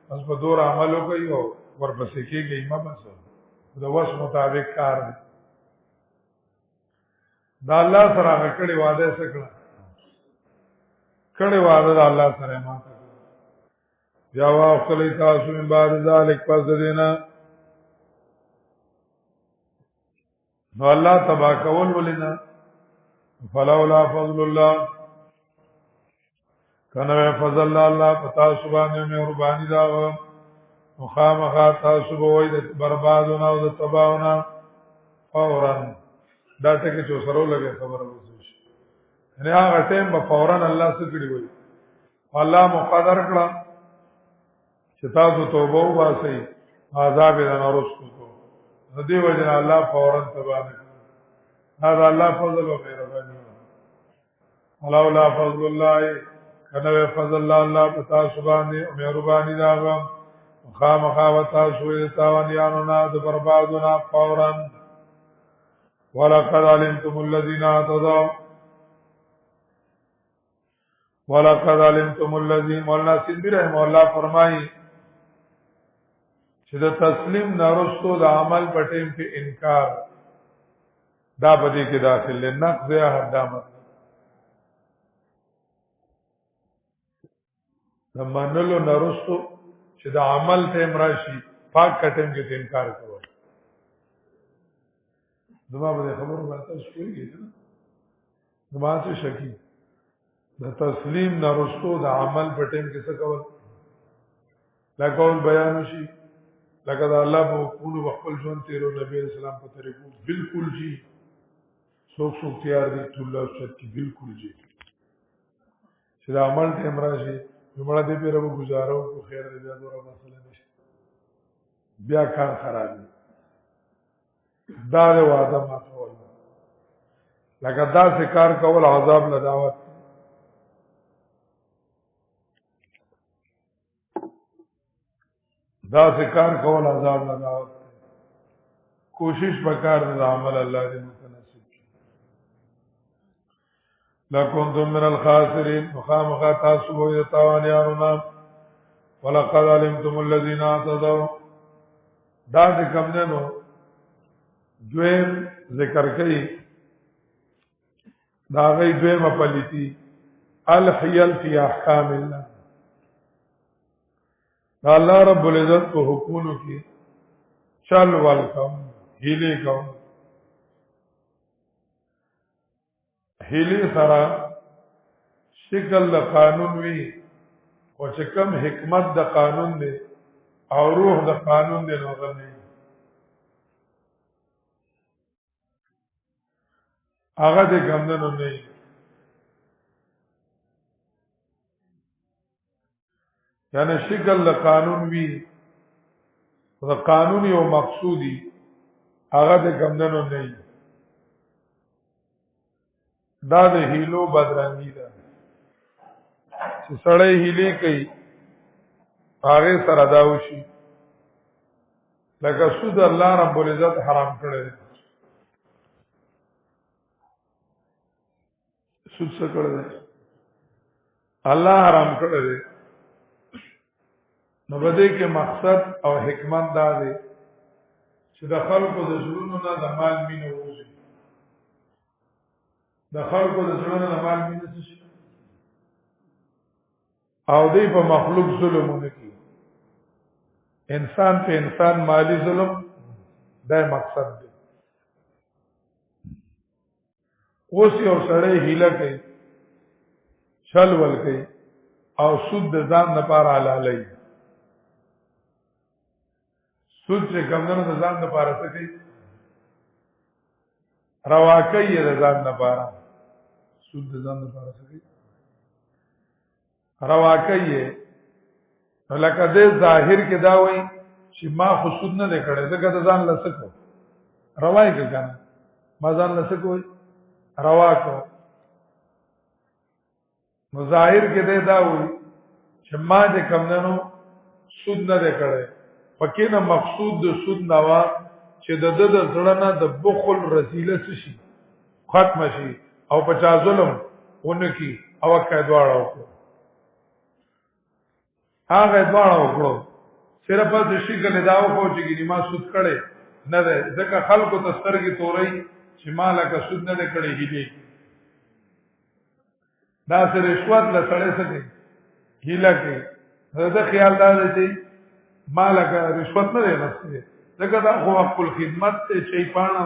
پس په دور عمل وکي او ورپسې کېږي ما بس د وس مطابق کار دی دا الله سره کړي وعده سکړه کړي وعده د الله سره ما یا واخلی تاسو من بعد ذلك پس دینا نو الله تبا کول ولنا فلولا فضل الله کنه فضل الله پتا سبحانه مهرباني دا مخامخا تاسو بوي د بربادونه او د تباہونه فورا دا ټکي چې سره لګي خبره وشي یعنی هغه ټیم په فورا الله سره کړی وي الله مقدر کړه چې تاسو توبه وباسئ عذاب یې نه ورسته کو دې وجه الله فورا تبا نه هذا الله فضل او مهرباني ولولا فضل الله کنه فضل الله پتا سبحانه مهرباني دا خامخا وتا شوې تاوانيانو نه د بربادونه فورا ولقد علمتم الذين اعتدوا ولقد علمتم الذين مولانا سیندی رحم الله فرمایي چې د تسلیم نارستو د عمل په ټیم کې انکار دا بدی کې داخل نه نقض یا حدامت د منلو نارستو چې د عمل ټیم راشي پاک کټم کې انکار کوي دما به خبرو باندې شوېږي دما څه شکی د تسلیم نارستو د عمل په ټیم کې څه کول لکه بیان شي لکه دا الله په قول خپل ژوند تیرو نبی اسلام په طریقو بالکل جی څوک تیار دي ټول شت کی بالکل جی چې دا عمل ټیم راشي نمړه دې پیرو گزارو کو خیر دې بیا دوره مسله نشي بیا کار خراب دا له وعده ماتول لکه دا کار کول عذاب له دعوت دا ذکر کول عذاب نه دعوت کوشش وکړ د عمل الله دې متناسب لکنتم من الخاسرین مخامخ تاسو وې تاوانیانو ولقد علمتم الذين اعتدوا دا کوم نه نو دویم ذکر کړي دا غي دویم پلیتی الحیل فی احکام الله دا الله رب العزت په حکمونو کې چل ول کوم هیله کوم هیله سره شکل د قانون وی او چې کوم حکمت د قانون دی او روح د قانون دی نو غني هغه د ګمندنو نه یعنی شکل د قانون وی د قانون یو مقصودی هغه د ګمندنو نه دا د هیلو بدرنګی ده چې سړی هیلې کوي هغه سره دا وشي لکه سود الله رب العزت حرام کړی سود څه کړی الله حرام کړی نو بده کې مقصد او حکمت دا دی چې د خلکو د زړونو نه د مال مینه وځي د خلکو د زړونو نه مال مینه شي او دی په مخلوق ظلمونه کوي انسان په انسان مالی ظلم دا مقصد دی اوس یو سړی هیله کوي چل ول کوي او سود د ځان لپاره حلالي سود چې کمونو د ځان لپاره څه کوي روا کوي د ځان لپاره سود د ځان لپاره څه کوي روا کوي نو لکه دې ظاهر کې دا وایي چې ما خو سود نه کړی ځکه د ځان لسکو روای کې کنه ما ځان لسکو روا کو نو ظاهر کې دا وایي چې ما دې کمندنو سود نه کړی پکې نه مقصود د سود نوا چې د زړه نه د بخل رسیله شي ختم شي او پچا ظلم ونکي او کای دواړه وکړو هغه دواړه وکړو صرف د شکل داو کو چې ما سود کړي نه ده ځکه خلکو ته سترګې توري چې مالک سود نه کړي هیلې دا سره رشوت له سړی سره هیله کې دا خیال دا دی مالک رشوت نه دی نسته ځکه دا خو خپل خدمت ته شي پاڼه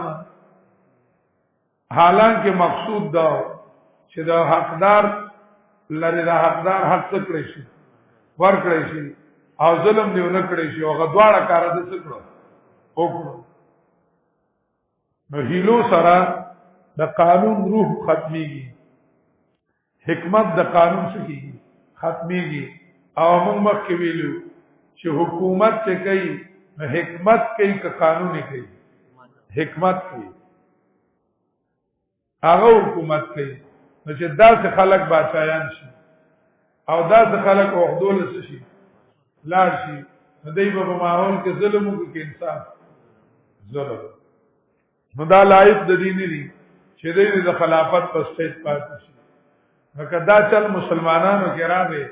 حالانکه مقصود دا چې دا حقدار لري دا حقدار حق څه کړی شي ور کړی شي او ظلم دی نه کړی شي او غدواړه کار دې څه کړو وکړو نو هیلو سره د قانون روح ختميږي حکمت د قانون څخه ختميږي او موږ مخکې ویلو چې حکومت چې کوي حکمت کوي که قانوني کوي حکمت کوي هغه حکومت کوي نو چې داسې خلک بادشاہان شي او داسې خلک وحدول شي لاړ شي نو دوی په ماحول کې ظلم وکړي کې انسان ظلم نو دا لایق د دین دی چې دوی د خلافت په سټیج پاتې شي نو کدا چل مسلمانانو کې راغی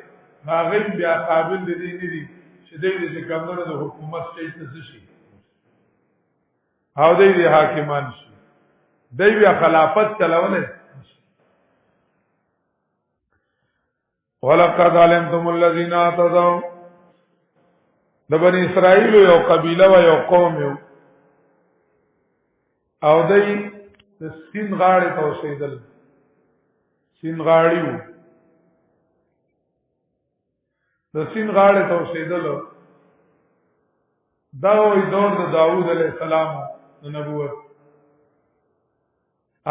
هغه بیا قابل د دین دی چې دوی د کمونو د حکومت سټیج ته شي او دوی د حاکمان شي دوی بیا خلافت چلولې ولقد علمتم الذين اعتدوا د بنی اسرائیل یو قبیله و یو قوم یو او دوی د سین غاړې ته اوسېدل سین غاړې وو د سین غاړې ته اوسېدل دا وې دور د داوود علیه السلام د نبوت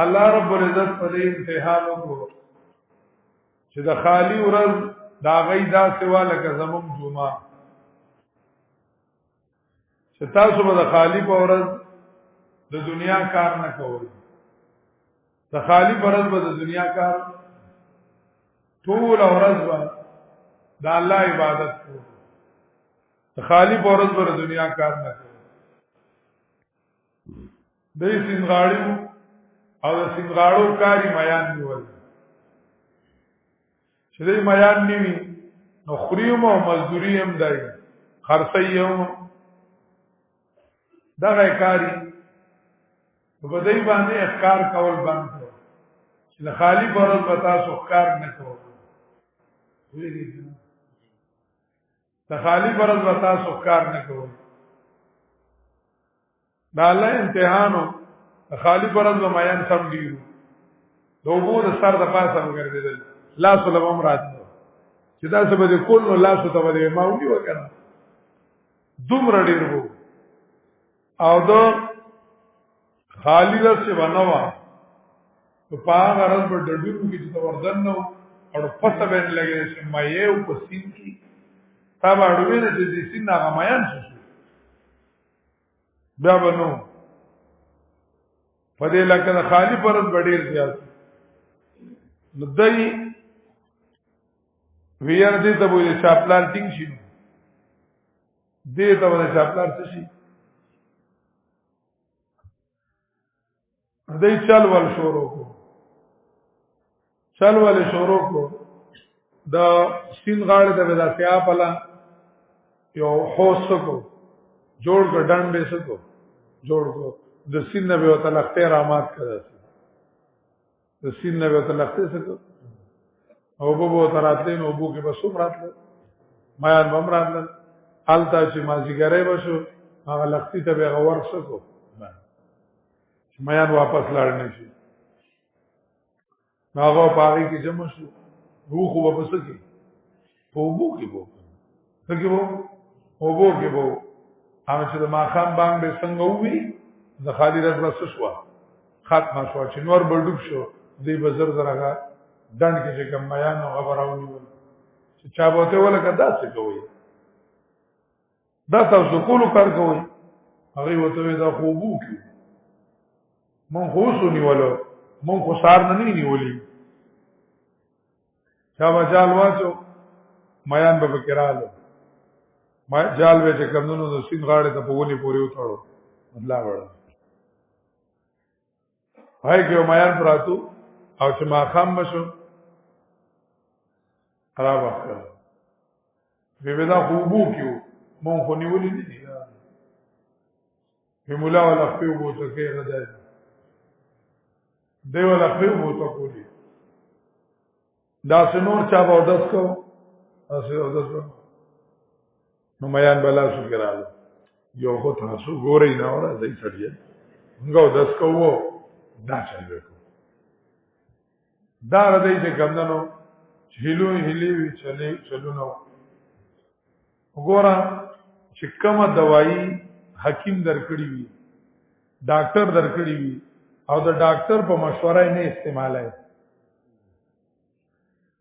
الله رب العزت په دې امتحان وکړو چې د خالی ورځ دا غي دا سواله که زموږ جمعه چې تاسو به د خالی په ورځ د دنیا کار نه کوئ د خالی په ورځ به د دنیا کار ټول ورځ به د الله عبادت کوئ خالی پورز پر دنیا کار نه کوي د سینغاړو او د سینغاړو کاری میان نیول چې دې میان نیوي نو خریم او مزدوری هم دی خرڅي هم دغه کاری په دې باندې احکار کول باندې چې خالی پورز پتا سو کار نه کوي د خالی پورز پتا سو کار نه کوي دا الله امتحانو خالی پرز و میان سم ډیرو دوبو د سر د پاسه وګرځیدل لاس له عمرات چې دا څه به کول نو لاس ته به ما ونی وکړه دومره ډیر وو او دو خالی رس چې ونوا په پاغ رس په ډډو کې چې وردن نو او پسه باندې لګې چې ما یو په سین کې تا باندې نه چې دې سین هغه میان شو بیا بنو پدې لکه خالی پرد ډیر زیات نو دای ویار دې ته وې چاپلان ټینګ شي دې ته وې چاپلان څه شي دای چل ول شروع کو چل ول شروع کو دا سین غاړه د ودا سیا پلا یو هوس کو جوړ کو ډنډې سکو جوړ کو د سین نه به تلخته رامات کړه د سین نه به تلخته سکو او بو تراتلین او بو کې بسوم راتل میان بم راتل حالتا چې مازیګره بشو هغه لختی ته به غور سکو میان واپس لاړ نشي هغه پاغي کې جمع شو روح واپس کی په بو کې بو څنګه بو او بو کې بو هغه چې ما خام باندې څنګه وی د خالی رز بس شو ختم شو چې نور بلډوب شو دی بزر درغه دند کې چې کوم بیان او خبرونه چې چا بوته ولکه داسې کوي دا تاسو کولو کار کوي هغه وته دا خوبو کې مون خو سنیولو مون خو سار نه نیولې چا مجال واچو میان به فکرالو ما جال به چې کمونو د سین غاړه ته په ونی پورې وتاړو مطلب وړه هاي کې میان پراتو او چې ما خام بشو خراب وکړه به دا خوبو کیو مون خو نیولې دي په مولا ولا په وو ته کې غدای دی ولا په وو ته کولی دا څنور چا به داس کو اسه داس نو میان بلا شو کراله یو خو تاسو ګورئ نه اورا ځای سړی موږ داس کوو دا چل وکړو دا ردی چې ګمندنو هلو هلی وی چلو نو وګوره چې کومه دوايي حکیم درکړي وي ډاکټر درکړي وي او د ډاکټر په مشوره نه استعمالای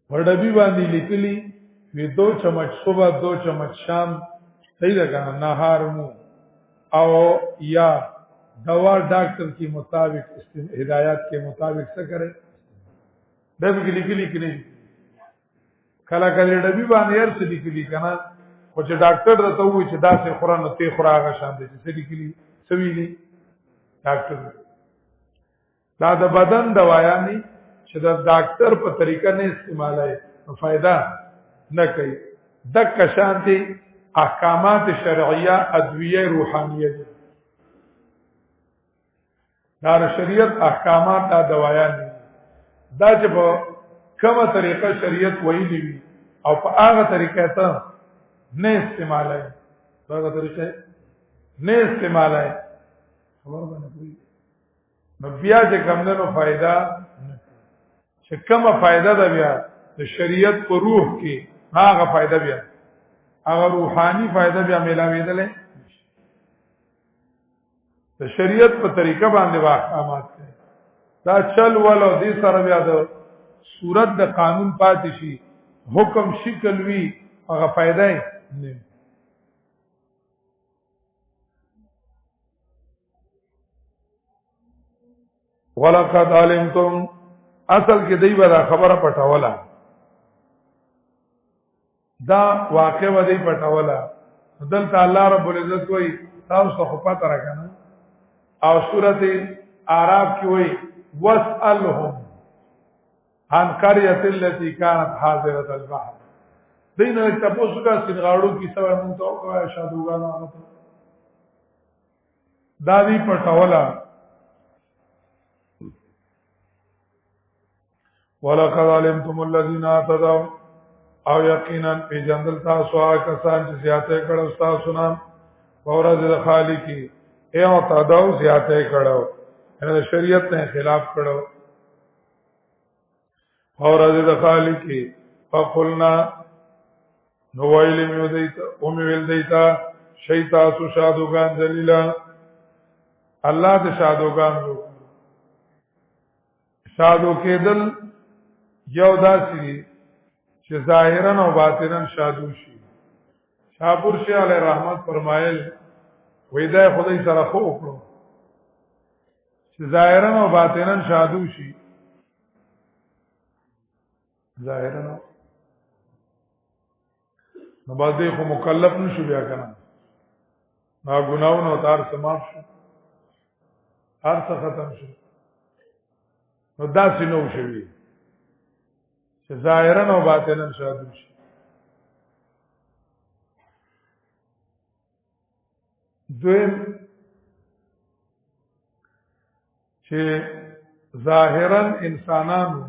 ورډبي باندې لیکلي وی 2 چمچ صبح 2 چمچ شام صحیح لگا نهار مو او یا دوا ڈاکٹر کی مطابق ہدایات کے مطابق سے کرے دبی کې لیکلي کې نه کله کله ډبي باندې هر څه لیکلي کنه او چې ډاکټر راته وایي چې دا څه قرآن ته خوراغه شان دي چې لیکلي سویلي ډاکټر دا د بدن دوايانې چې د ډاکټر په طریقه نه استعمالای نو فائدہ نه کوي د کشانتي احکامات شرعیه ادویه روحانیه دا شریعت احکامات دا دوايان دا چې په کومه طریقه شریعت ویلي وي او په هغه طریقه ته نه استعمالای په هغه طریقه نه استعمالای خبر باندې نو بیا چې کومه فائدہ چې کومه فائدہ ده بیا د شریعت په روح کې هغه فائدہ بیا هغه روحاني فائدہ بیا ملاویدلې د شریعت په طریقه باندې واحکامات دي دا چل ولو دې سره بیا د صورت د قانون پاتې شي حکم شکل وی هغه فائدہ نه ولقد علمتم اصل کې دی به خبره پټوله دا واقع و دی پټوله دلته الله رب العزت وایي تاسو خو پته راکنه او سورته اعراف کې وایي واسألهم عن قرية التي كانت حاضرة البحر دینه تاسو کا سنغاړو کی سوي مونږ ته او شادوګانو دا دی پټولا ولقد علمتم الذين اعتدوا او یقینا په جندل تاسو هغه کسان چې زیاته کړو تاسو نام اورز خالقی ایو تداو زیاته کړو ان شریعت نه خلاف کړو اورز خالقی فقلنا نو ویل میو دیتا او میویل دیتا شیطاسو شادوگان ذلیلا اللہ دے شادوگان رو شادو کېدل یو داسې دي چې ظاهرا او باطنا شادو شي شاپور شیخ علیه رحمت فرمایل وېدا خدای سره خو وکړو چې ظاهرا او باطنا شادو شي ظاهرا نو باندې خو مکلف نشو بیا کنه نا ګناونه او تار سماپ شو هر څه ختم شو نو داسې نو شوی چې ظاهرا او باطنا شادو شي دویم چې ظاهرا انسانانو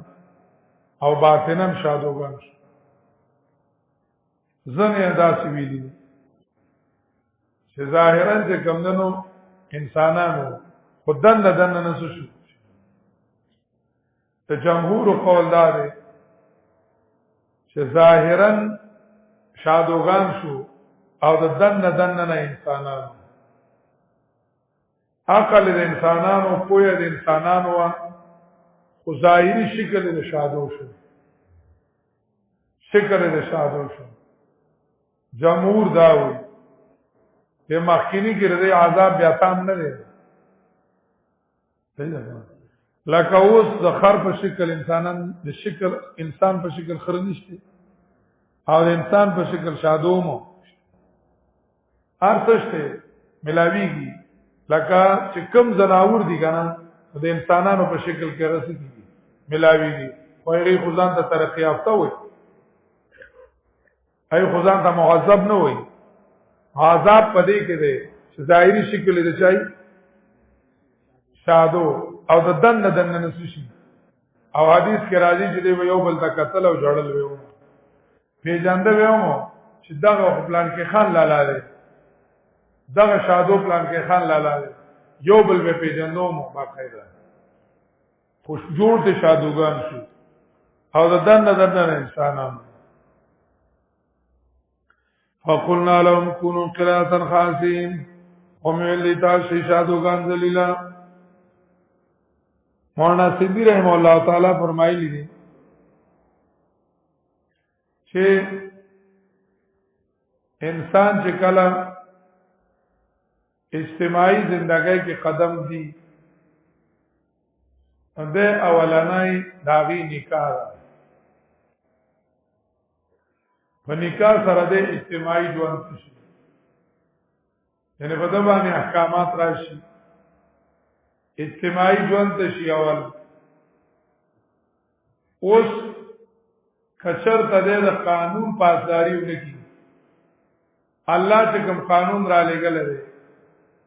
او باطنا شادوګان شي زنه داسې ویلي چې ظاهرا چې کمندنو انسانانو خدن دن نه شو ته جمهور قول دار چې ظاهرا شادوغان شو او د دن نه انسانانو عقل د انسانانو پوهه د انسانانو خو ظاهري شکل د شادو شو شکل د شادو شو جمهور داوي په مخکینی کې رضی عذاب بیا تام نه دی لکه اوس د خر په شکل انسان په شکل خر نشته او د انسان په شکل شادومو ارتشته ملاویږي لکه چې کم زناور دي کنه د انسانانو په شکل کې رسېږي ملاویږي او یې خدان ته ترقی یافته وي ای خدان ته معذب نه وي عذاب پدې کې دی چې ظاهري شکل دې چای شادو او د دن نسشي او حدیث کې راځي چې یو بل ته قتل او جوړل ویو پیجاند ویو چې دغه پلان کې خان لاله دی دغه شادو پلان کې خان لاله دی یو بل به پیجاندو مو باقاعده خوش جوړ ته شادوګان شو او د دن انسانانو فقلنا لهم كونوا قراءة خاسئين ومن لتا شادوغان ذلیلا مولانا سیدی رحمه الله تعالی فرمایلی دي چې انسان چې کله اجتماعي زندګۍ کې قدم دی د اولنۍ داغي نکاح په نکاح سره د اجتماعي ژوند شي یعنی په دغه باندې احکامات راشي اجتماعي ژوند شي اول اوس کچر ته د قانون پاسداري ونکي الله چې کوم قانون را لګل دی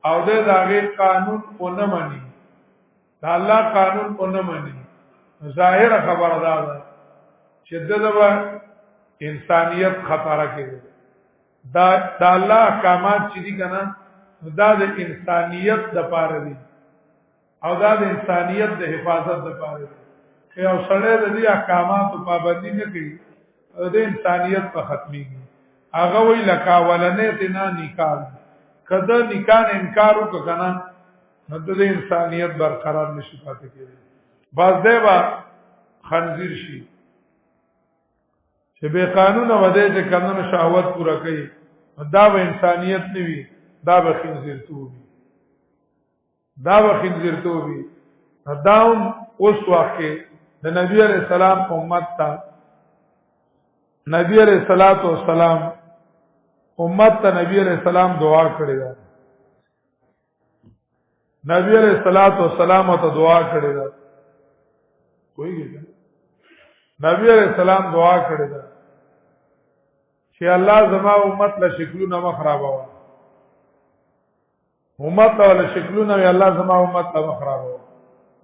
او د هغه قانون اونې مانی دا الله قانون اونې مانی ظاهر خبره ده چې دغه انسانیت خطر کې دا الله احکامات چې دي کنه دا د انسانیت د پاره دي او دا د انسانیت د حفاظت د پاره دي چې او سره د دې احکامات پابندي نه کوي د انسانیت په ختميږي هغه وی لکه ولنه تنا نکاح کله نکاح انکار وکړه نو د انسانیت برقرار نشي پاتې کېږي باز دیوا خنزیر شي چې به قانون وده چې قانون شهوت پورا کوي دا به انسانیت نه وي دا به خنزیر توبي دا هم اوس واقع د نبی عليه السلام امت ته نبی عليه السلام امت ته نبی علیہ السلام دعا کړې ده. نبی علیہ الصلوۃ والسلام ته دعا کړې ده. کوئی نبی علیہ السلام دعا کړې ده چې الله زما امت له شکلونه مخرباوه. امت له شکلونه وی الله زما امت له مخرباوه.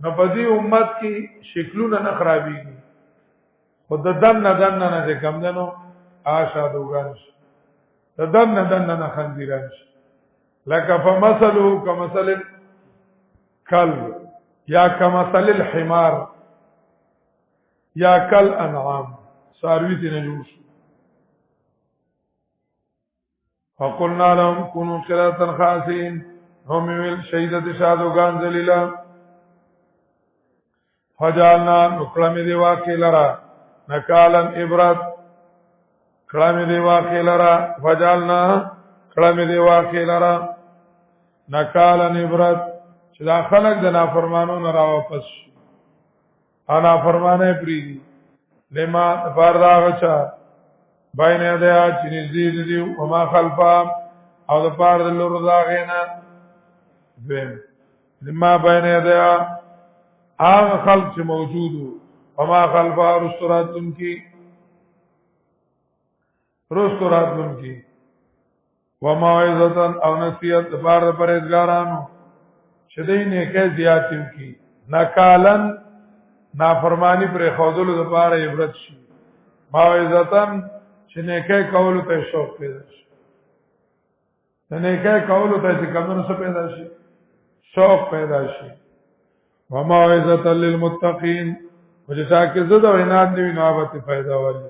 نو په دې امت کې شکلونه نه خرابېږي. خود دن نه چې کم دنو آشادوګان شي. دن نه خنزیران شي. لکه فمثلو کمثل کلب یا کمثل الحمار یا کل انعام ساروی تی نجوش. فقلنا لهم كونوا قردة خاسئين هم ویل شهیدت شادوگان ذلیلا فجعلنا نکلم دی واقع لرا نکالا عبرت کلم دی واقع لرا فجعلنا کلم دی واقع لرا نکالا عبرت چې دا خلق د نافرمانو را واپس شي انا فرمانه پریدي لما فردا غچا بین یدیا چې نزدې دي او ما خلفا او د پار د لور داغینا وین لما بین یدیا هغه خلق چې موجودو او ما خلفا رستوراتن کی وموعظه او نصیحت د پار د پرهیزګارانو چې دې نه کې زیاتیو کی نکالن نافرمانی پر خودلو د پاره عبرت شي موعظتن چې نیکه کولو ته شوق پیدا شي نیکه کولو ته چې کومو څه پیدا شي شوق پیدا شي وموعظه للمتقین وجسا کې زده او عناد دی نوبت پیدا وایي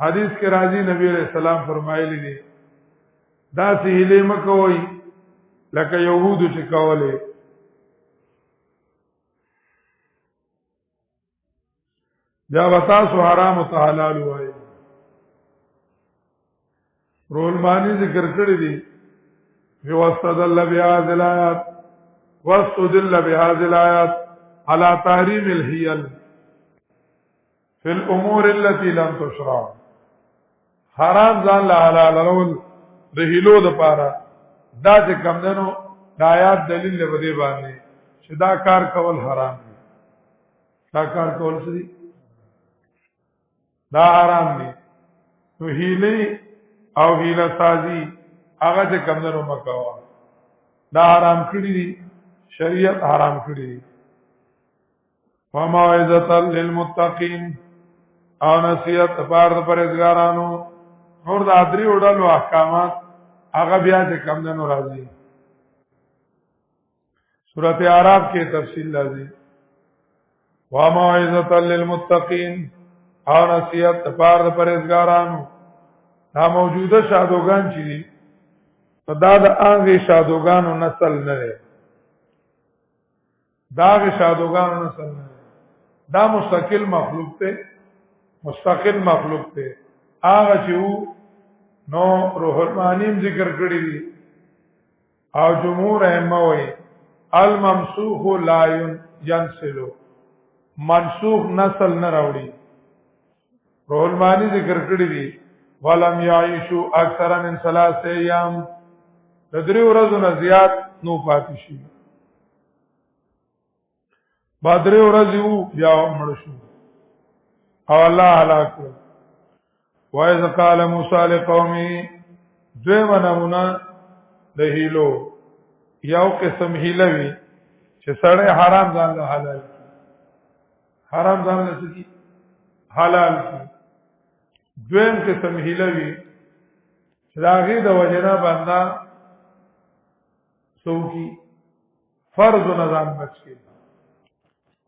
حدیث کې راځي نبی علیہ السلام فرمایلی دي دا سهیله مکوئ لکه يهودو چې کوله یا وتاسو حرام او حلال وای رول معنی ذکر کړی دي یو استدل بهذه الایات واستدل بهذه الایات على تحریم الحیل فی الامور التي لم تشرع حرام ځان له حلال رول د هیلو د پاره دا چې کم دنو د آیات دلیل له ودی باندې چې دا کار کول حرام دي دا کار کول څه دي دا حرام دي نو هیله او هیله سازی هغه چې کم دنو مکوا دا حرام کړی دي شریعت حرام کړی دي وموعظه للمتقین او نصیحت لپاره د پرهیزګارانو نور د ادري وړلو احکامات هغه بیا چې کم دنو راځي سورۃ اعراف کې تفصیل راځي وموعظه للمتقین او نصیحت لپاره د پرهیزګارانو دا موجوده شادوغان چې دي دا د هغه شادوغانو نسل نه دی دا هغه شادوغانو نسل نه دا مستقل مخلوق ته هغه چې نو روح المانیم ذکر کړی دي او جمهور ائمه وایي الممسوخ لا ينسل منسوخ نسل نه راوړي روح المانی ذکر کړی دي ولم يعيشوا اکثر من 3 ایام تدری ورځو نه زیات نو پاتې شي بدر ورځو بیا مړ شو او الله هلاک وایذ قال موسی لقومه دویمه نمونه د هیلو یو قسم هیلوي چې سړی حرام ځان له حلال کی حرام ځان له کی حلال کی دویم قسم هیلوي چې داغه د وجنه بندا سوکی فرض نظام بچ کی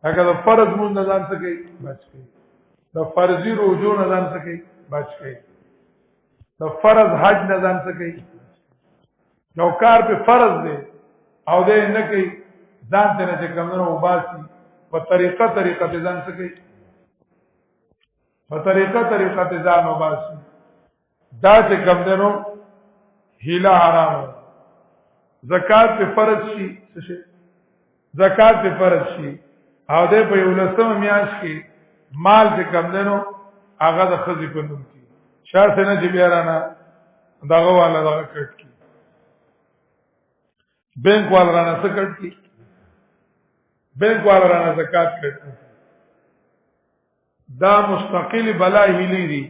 اگر فرض مون نظام سکی بچ کی د فرضی روزو نظام سکی بچ کی د فرض حج نظام سکی یو کار په فرض دی او دې نه کوي ځان ته نه کومو وباسي په طریقه ځان سکی په طریقه ځان وباسي دا چې کوم دنو هیله حرام زکات په فرض شي زکات په فرض شي او دې په یو لسم میاش کې مال چې کوم دنو هغه د خزي په نوم کې شرط نه دی بیارانه دغه والا دغه کټ کی بینک والا رانه څه کټ کی بینک والا رانه زکات کټ دا مستقل بلا هلی دي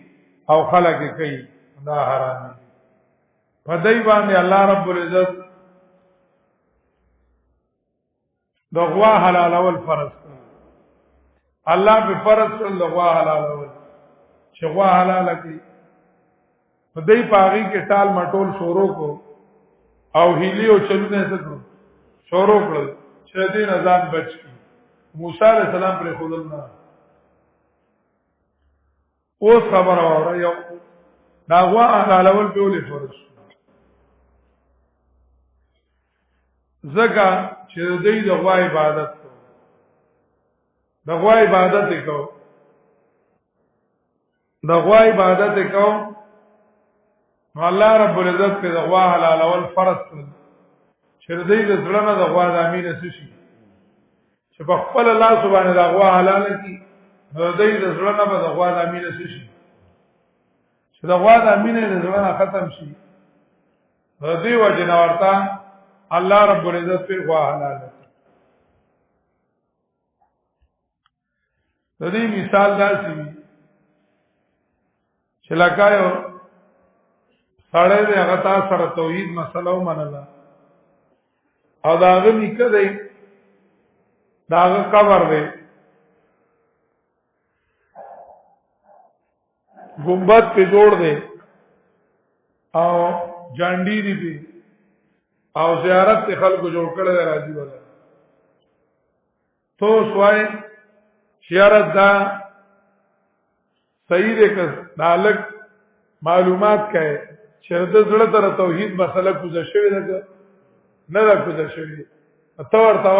او خلق کوي دا حرام دي په دای باندې الله رب العزت د غوا حلال اول فرض کړ الله په فرض کړ د غوا حلال اول چې غوا حلال کړي په دای پاغي کې ټال مټول شروع کو او هلی او چلونه څه شروع کړل چې دې نظام بچ کی موسی علیہ السلام پر خودلنا او خبر اوره یو دا غوا حلال اول په ولې فرض زکه چې دوی د غوا عبادت کو د غوا عبادت کو د غوا عبادت کو نو الله رب العزت په د غوا حلال اول فرض کړ چې دوی د ځړنه د غوا د امینه شي چې په خپل الله سبحانه د غوا حلال کی نو دوی د ځړنه به د غوا د امینه شي چې د غوا د امینه د ځړنه ختم شي د دې وجه نه ورته الله رب العزت پر غوا حلال د دې مثال داسې وي چې لکه یو سړی دی هغه تا سره توحید مسله ومنله او د هغه نیکه دی د هغه قبر دی ګمبد پې جوړ دی او جانډي دی پې او زیارت ته خلکو جوړ کړی دی راځي ولا تو سوای زیارت دا صحیح دی که دا الګ معلومات کوي چې د زړه تر توحید مسله کوزه شوی ده نه ده کوزه شوی ته ورته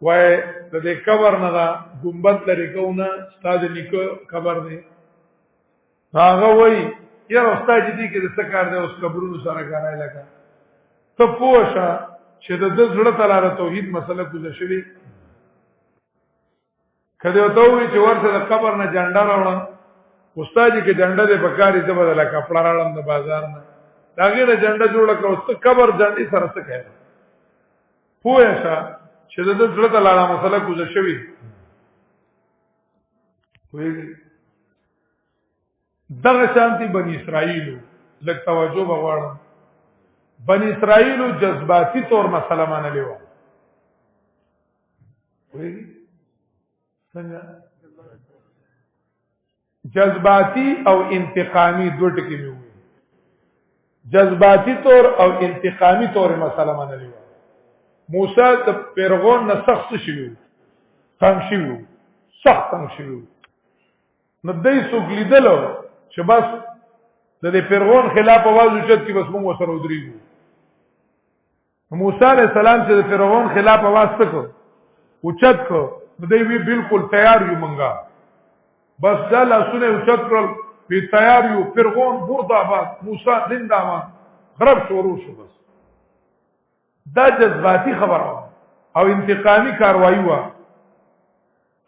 وای د دې قبر نه دا ګمبد لري کوونه استاد نیکو قبر دی هغه وای یاره استاد دې کې د څه کار دی اوس قبرونو سره غاړه لگا ته پوښه چې د زړه تلاره توحید مسله کوزه شوی کله ته وای چې ورته د قبر نه جنډا راوړم استاد کې جنډه دې بکاری ته بدله کپڑا راړم د بازار نه داګه نه جنډه جوړه کړو ته قبر جنډي سره څه کوي پوهه چې د زړه ته لاړه مسله کوزه شوی وایي دغه شانتي بني اسرائیل لک توجه وغواړم بني اسرائیل جذباتي طور مسله مانلې و وایي څنګه جذباتی او انتقامی دو ټکی می وي جذباتی طور او انتقامی طور مسله منلی و موسی د پیرغون نه سخت شوی تنگ شوی سخت تنگ شوی نو دای سوګ لیدلو چې بس د پیرغون خلاف आवाज وچت کی بس موږ سره ودرېږو موسی علیہ السلام چې د پیرغون خلاف आवाज وکړ وچت کو دای وی بالکل تیار یو منګه بس دا لاسونه اوچت کړل په تیار یو فرعون برداباد موسی زنده‌باد غرب شروع شو بس دا جذباتی خبره او انتقامی کاروایی و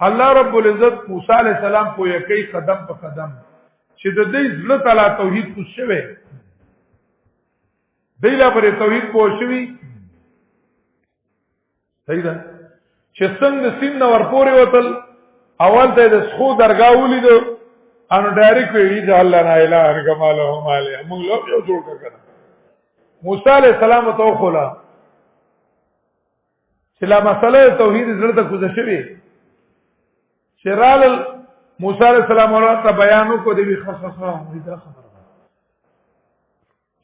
الله رب العزت موسی علیہ السلام کو یکی قدم په قدم چې د دې ځل تعالی توحید کو شوه دیلا پر توحید کو شوی صحیح ده چې څنګه سین ور پورې وتل اول ته د سخو درگاه ولیدو انو ډایرکټ وی چې الله نه اله هغه مالو مالې موږ له یو جوړ کړه موسی علیہ السلام ته خولا چې لا مسله توحید زړه ته کوزه شوی شرال موسی علیہ السلام ورته بیانو کو دی خصخصه دا خبره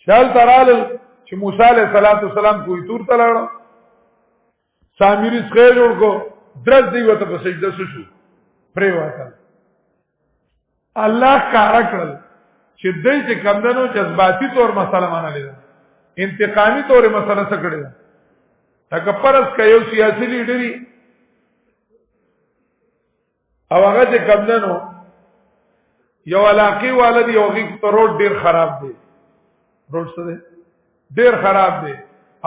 شال ترال چې موسی علیہ السلام کوی تور تلاړو سامری څخه جوړ کو درځ دی وته په سجده شو پرې وکړ الله کار کړل چې دای چې کمندنو جذباتي طور مسله مانلې انتقامی طور مسله څه کړی دا پرس کيو سیاسي لیډري او هغه چې کمندنو یو علاقې والدي یوږي روډ ډیر خراب دی روډ څه دی ډیر خراب دی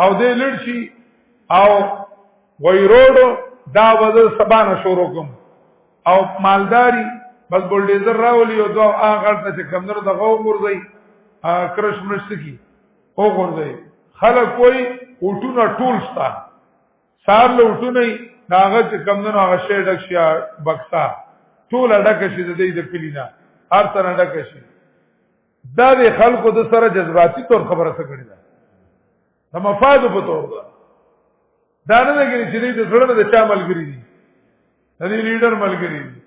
او دې لړ شي او وای روډ دا وځ سبانه شروع کوم او مالداری بس بولډیزر راولي او دوه هغه ته کمندونو د غو مرزي کرش مرسکی او غورځي خلک کوئی اوټونه ټول ستا سار له اوټونه ناغه چې کمندونو هغه شی ډک شي بکسا ټول ډک شي د دې د کلینا هر څه ډک شي دا د خلکو د سره جذباتي تور خبره څه کړی ده د مفاد په تور ده دا نه لګي چې د زړه د چا ملګری دي د لیډر ملګری دي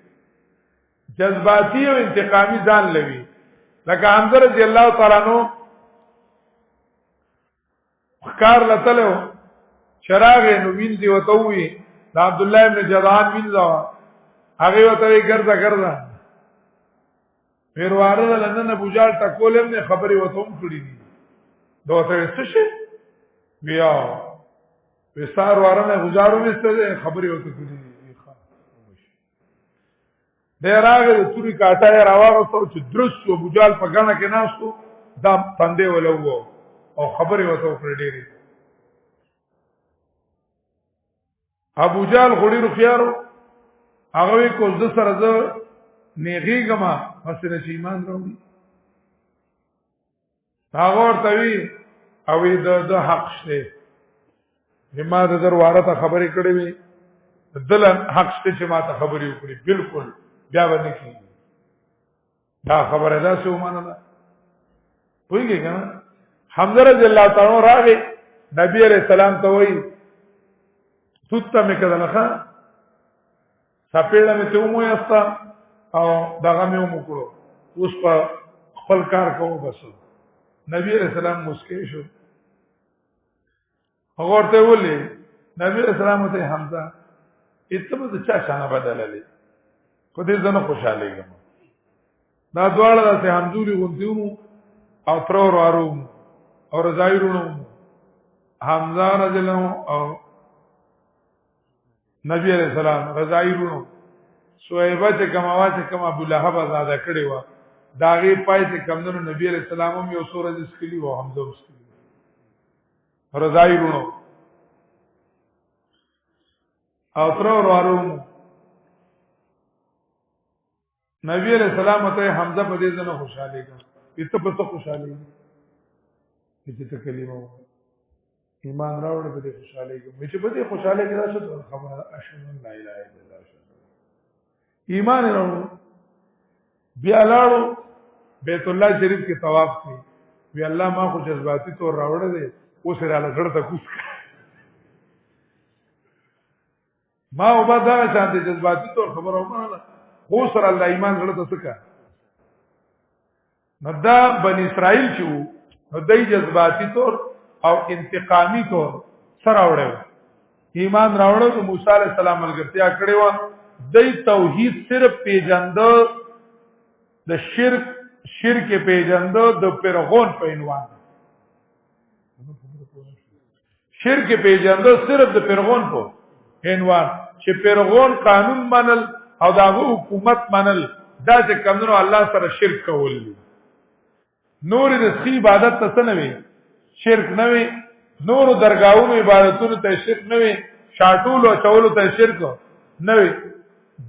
جذباتي او انتقامي ځان لوي لکه حمزه رضی الله تعالی عنہ خکار لتلو چراغ نو وینځي وتوي د عبد الله ابن جدعان وینځوا هغه وته ګرځا پیرواره لندن بوجال ټکولم نه خبري وتوم کړی دي دوته څه شي بیا وسار وارنه گزارو نشته خبري وته کړی دي ډیراغه د توري کاټه راوغه سو چې درس او بوجال په غاڼه کې ناشتو دا پندې ولوو او خبري وته کړی ډیری ابو جال غړي رخيارو هغه کو د سره ز نیغيګما مسله چې ایمان راوړي هغه ورته وی او د حق شته ما د دروازه ته خبرې کړې وي دل حق شته چې ما ته خبرې وکړي بالکل بیا باندې کی دا خبره ده چې ومنه ده وایي کنه حمزه رضی الله تعالی عنہ راغی نبی علیہ السلام ته وایي توته مې کړه سپېړه مې ته مو یاستا او دغه مې مو کړو اوس په خپل کار کوو بس نبی علیہ السلام مسکی شو هغه ورته ولي نبی علیہ السلام ته حمزه اتبه د چا شانه بدللې په دې ځنه خوشاله یم دا دواړه د همزوري غونډیونو او ترور وارو او رضایرونو حمزه رضی الله او نبی علیہ السلام رضایرونو سویبه چې کماوات کما ابو لهب آزاد کړي و داغه پای چې کمندونو نبی علیہ السلام هم یو سورې اسکلی و حمزه اسکلی رضایرونو او ترور وارو نبی علیہ السلام ته حمزه په دې ځنه خوشاله کړ ته په څه خوشاله چې ته کلمه ایمان راوړ په دې خوشاله کړ چې په دې خوشاله کې راشه خبره اشهد ان لا اله الا الله ایمان راوړ بیا لاړو بیت الله شریف کې طواف کړ وی الله ما خو جذباتي تور راوړ دې اوس را لګړ ته کوس ما وبدا چې جذباتي تور خبره ومنله خو سره الله ایمان غړ ته څه نو دا بنی اسرائیل چې نو دای جذباتي تور او انتقامی تور سره وړو ایمان راوړو د موسی علی السلام ملګرتیا کړې و دای توحید صرف پیجند د شرک پیجند د پیرغون په عنوان شرک پیجند صرف د پیرغون په عنوان چې پیرغون قانون منل او داغه حکومت منل دا چې کمنو الله سره شرک کول دي نور د سی عبادت ته نه وي شرک نه وي نور درگاہونو عبادتونو ته شرک نه وي شاټول او چولو ته شرک نه وي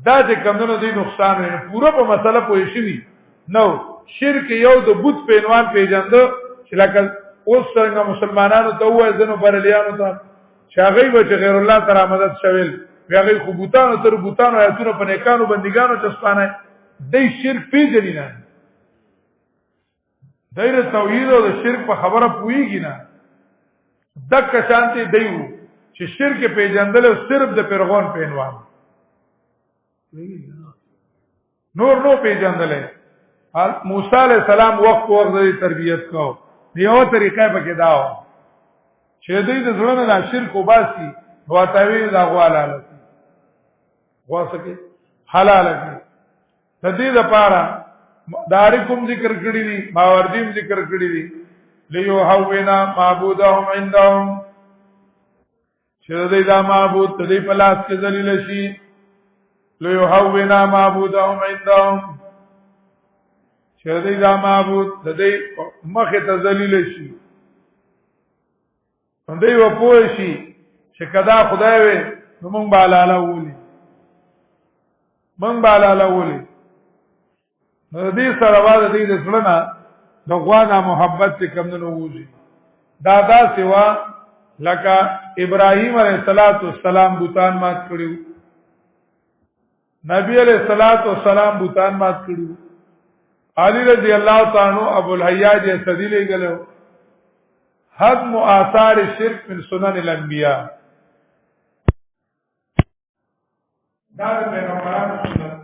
دا چې کمنو دي نقصان نه پوره په مسله پوه شي نو شرک یو د بت په عنوان پیژند چې لکه اوس څنګه مسلمانانو ته وایي ځنو برلیانو ته شاغي و چې غیر الله تعالی مدد شویل هغه خو بوتانو تر بوتانو آیاتونو په نیکانو بندګانو چسپانه دای شرک پیژني نه دای له توحید او شرک په خبره پويږي نه دک شانتي دیو چې شرک پیژندل صرف د پیغمبر په عنوان نور نو پیژندل موسی علیہ السلام وخت د تربیت کو دیو طریقې په کې داو چې دوی د زړه نه شرک وباسي واتوی دا غوالاله واسکه حلال دي د دې لپاره داریکم ذکر کړی دي ماوردیم ذکر کړی دي لیو هوینا معبودهم عندهم چې دې دا معبود دې په لاس کې ذلیل شي لیو هوینا معبودهم عندهم چې دې دا معبود دې مخه ته ذلیل شي دې و پوه شي چې کدا خدای وي نو مونږ بالاله ولي من بالا لولي نو دې سره واده دې د سړنا د غوانا محبت چې کم نه وځي دادا سوا لکه ابراهیم علیه السلام بوتان مات کړیو نبی علیہ الصلوۃ والسلام بوتان مات کړو علی رضی الله تعالی عنہ ابو الحیاج صدی لګلو حد آثار شرک من سنن الانبیاء دا پیغمبرانو سنت